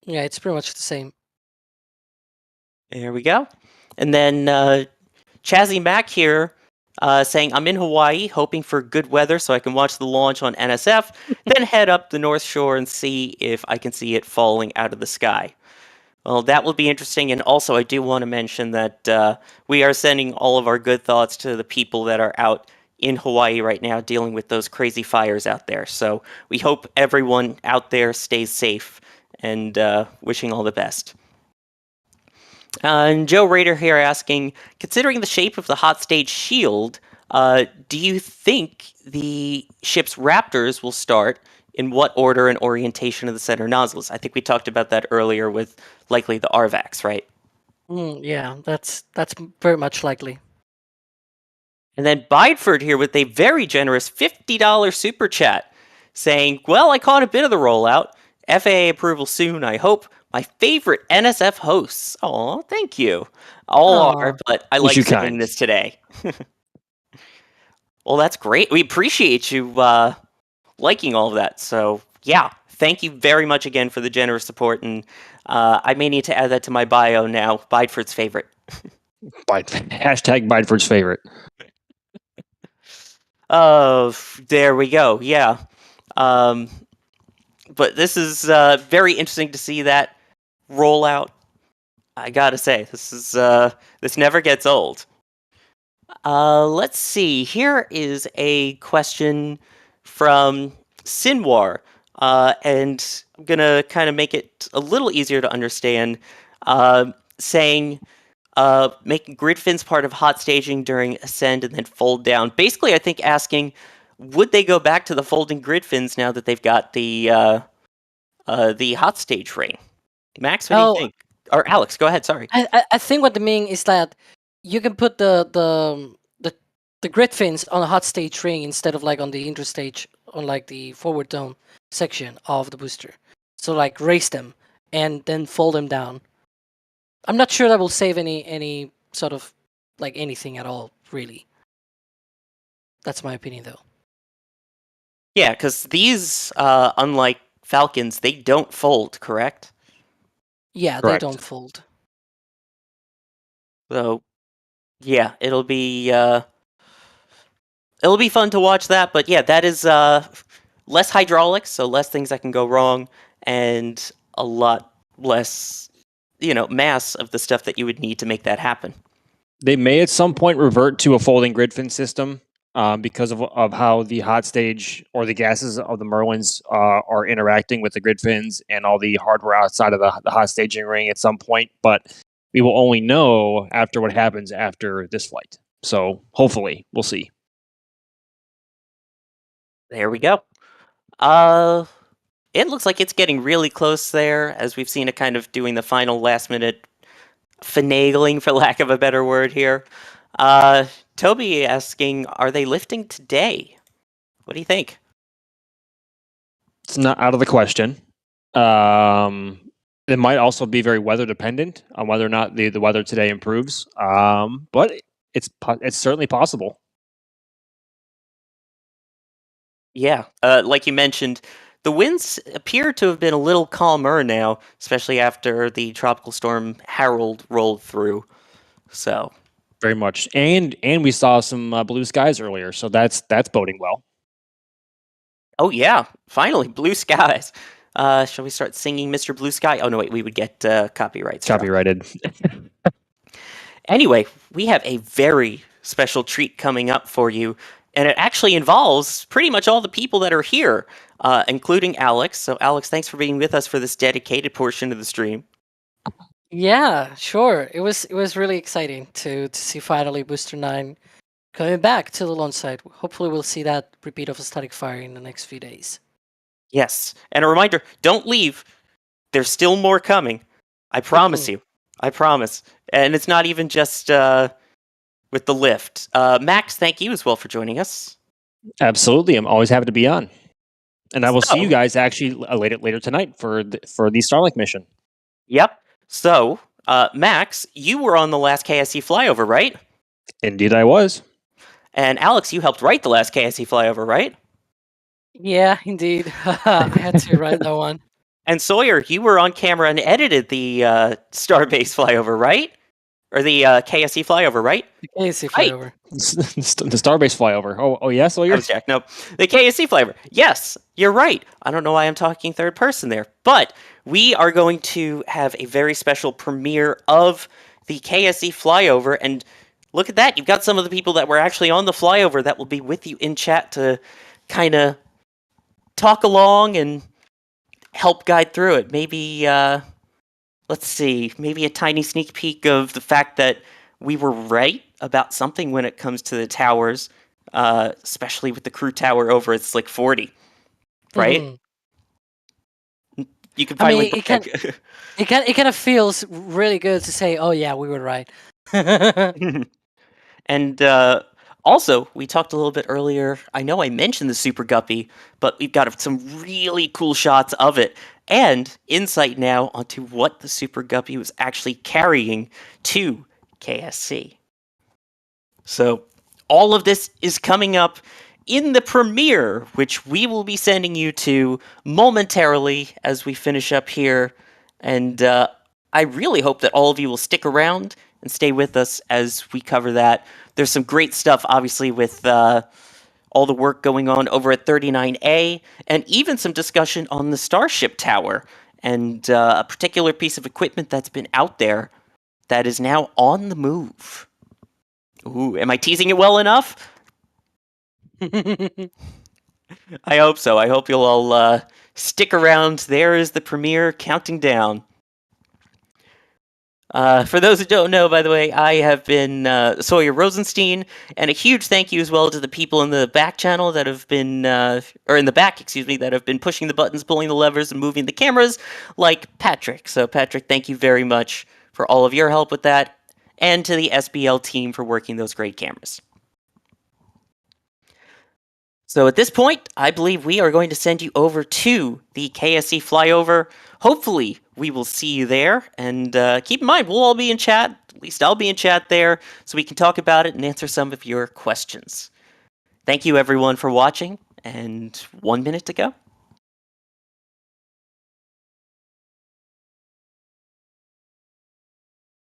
Yeah, it's pretty much the same. There we go. And then Chazzy Mac here saying, I'm in Hawaii hoping for good weather so I can watch the launch on NSF, then head up the North Shore and see if I can see it falling out of the sky. Well, that will be interesting. And also, I do want to mention that we are sending all of our good thoughts to the people that are out in Hawaii right now dealing with those crazy fires out there. So we hope everyone out there stays safe and wishing all the best. And Joe Rader here asking, considering the shape of the hot stage shield, do you think the ship's Raptors will start in what order and orientation of the center nozzles? I think we talked about that earlier with likely the RVACs, right? Yeah, that's very much likely. And then Bideford here with a very generous $50 super chat saying, well, I caught a bit of the rollout. FAA approval soon, I hope. My favorite NSF hosts. Oh, thank you. All are, but I like you saying kind. this today. Well, that's great. We appreciate you liking all of that. So, yeah, thank you very much again for the generous support. And I may need to add that to my bio now. Bideford's favorite. Hashtag Bideford's favorite. Oh, there we go. Yeah. But this is very interesting to see that rollout. I gotta say, this never gets old. Let's see. Here is a question from Sinwar, and I'm gonna kind of make it a little easier to understand. Saying, making grid fins part of hot staging during ascend and then fold down. Basically, I think asking, would they go back to the folding grid fins now that they've got the hot stage ring? Max, what do you think? Or Alex, go ahead. Sorry. I think what they mean is that you can put the grid fins on a hot stage ring instead of like on the interstage on like the forward dome section of the booster. So like raise them and then fold them down. I'm not sure that will save any sort of like anything at all, really. That's my opinion, though. Yeah, because these, unlike Falcons, they don't fold, correct? Yeah, Correct. they don't fold. So, yeah, it'll be fun to watch that. But yeah, that is less hydraulics, so less things that can go wrong, and a lot less, mass of the stuff that you would need to make that happen. They may at some point revert to a folding grid fin system because of how the hot stage or the gases of the Merlins are interacting with the grid fins and all the hardware outside of the hot staging ring at some point. But we will only know after what happens after this flight. So hopefully we'll see. There we go. It looks like it's getting really close there, as we've seen it kind of doing the final last minute finagling, for lack of a better word here. Toby asking, are they lifting today? What do you think? It's not out of the question. It might also be very weather dependent on whether or not the weather today improves. But it's certainly possible. Yeah, like you mentioned, the winds appear to have been a little calmer now, especially after the tropical storm Harold rolled through. So very much, and we saw some blue skies earlier, so that's boding well. Oh yeah, finally blue skies. Shall we start singing Mr. Blue Sky? Oh no, wait, we would get copyrights. Copyrighted. Anyway, we have a very special treat coming up for you. And it actually involves pretty much all the people that are here, including Alex. So, Alex, thanks for being with us for this dedicated portion of the stream. Yeah, sure. It was really exciting to see finally Booster 9 coming back to the launch site. Hopefully, we'll see that repeat of a static fire in the next few days. Yes, and a reminder: don't leave. There's still more coming. I promise you. I promise. And it's not even just with the lift. Max, thank you as well for joining us. Absolutely, I'm always happy to be on, and I will see you guys actually later tonight for the Starlink mission. Yep. So, Max, you were on the last KSC flyover, right? Indeed, I was. And Alex, you helped write the last KSC flyover, right? Yeah, indeed. I had to write that one. And Sawyer, you were on camera and edited the Starbase flyover, right? Or the KSE flyover, right? The KC Right. flyover. The Starbase flyover. Oh yes. Oh, I you're was Jack. Nope. The KSE flyover. Yes, you're right. I don't know why I'm talking third person there, but we are going to have a very special premiere of the KSE flyover. And look at that. You've got some of the people that were actually on the flyover that will be with you in chat to kind of talk along and help guide through it. Maybe, let's see, maybe a tiny sneak peek of the fact that we were right about something when it comes to the towers, especially with the crew tower over at Slick 40, right? Mhm. You can I finally mean, it kind of feels really good to say, "Oh yeah, we were right." And also, we talked a little bit earlier. I know I mentioned the Super Guppy, but we've got some really cool shots of it and insight now onto what the Super Guppy was actually carrying to KSC. So, all of this is coming up in the premiere, which we will be sending you to momentarily as we finish up here. And I really hope that all of you will stick around and stay with us as we cover that. There's some great stuff, obviously, with all the work going on over at 39A, and even some discussion on the Starship Tower, and a particular piece of equipment that's been out there that is now on the move. Ooh, am I teasing it well enough? I hope so. I hope you'll all stick around. There is the premiere counting down. For those who don't know, by the way, I have been Sawyer Rosenstein, and a huge thank you as well to the people in the back channel that have been, or in the back, excuse me, that have been pushing the buttons, pulling the levers, and moving the cameras, like Patrick. So, Patrick, thank you very much for all of your help with that, and to the SBL team for working those great cameras. So at this point, I believe we are going to send you over to the KSE flyover. Hopefully, we will see you there. And keep in mind, we'll all be in chat. At least I'll be in chat there, so we can talk about it and answer some of your questions. Thank you, everyone, for watching. And 1 minute to go.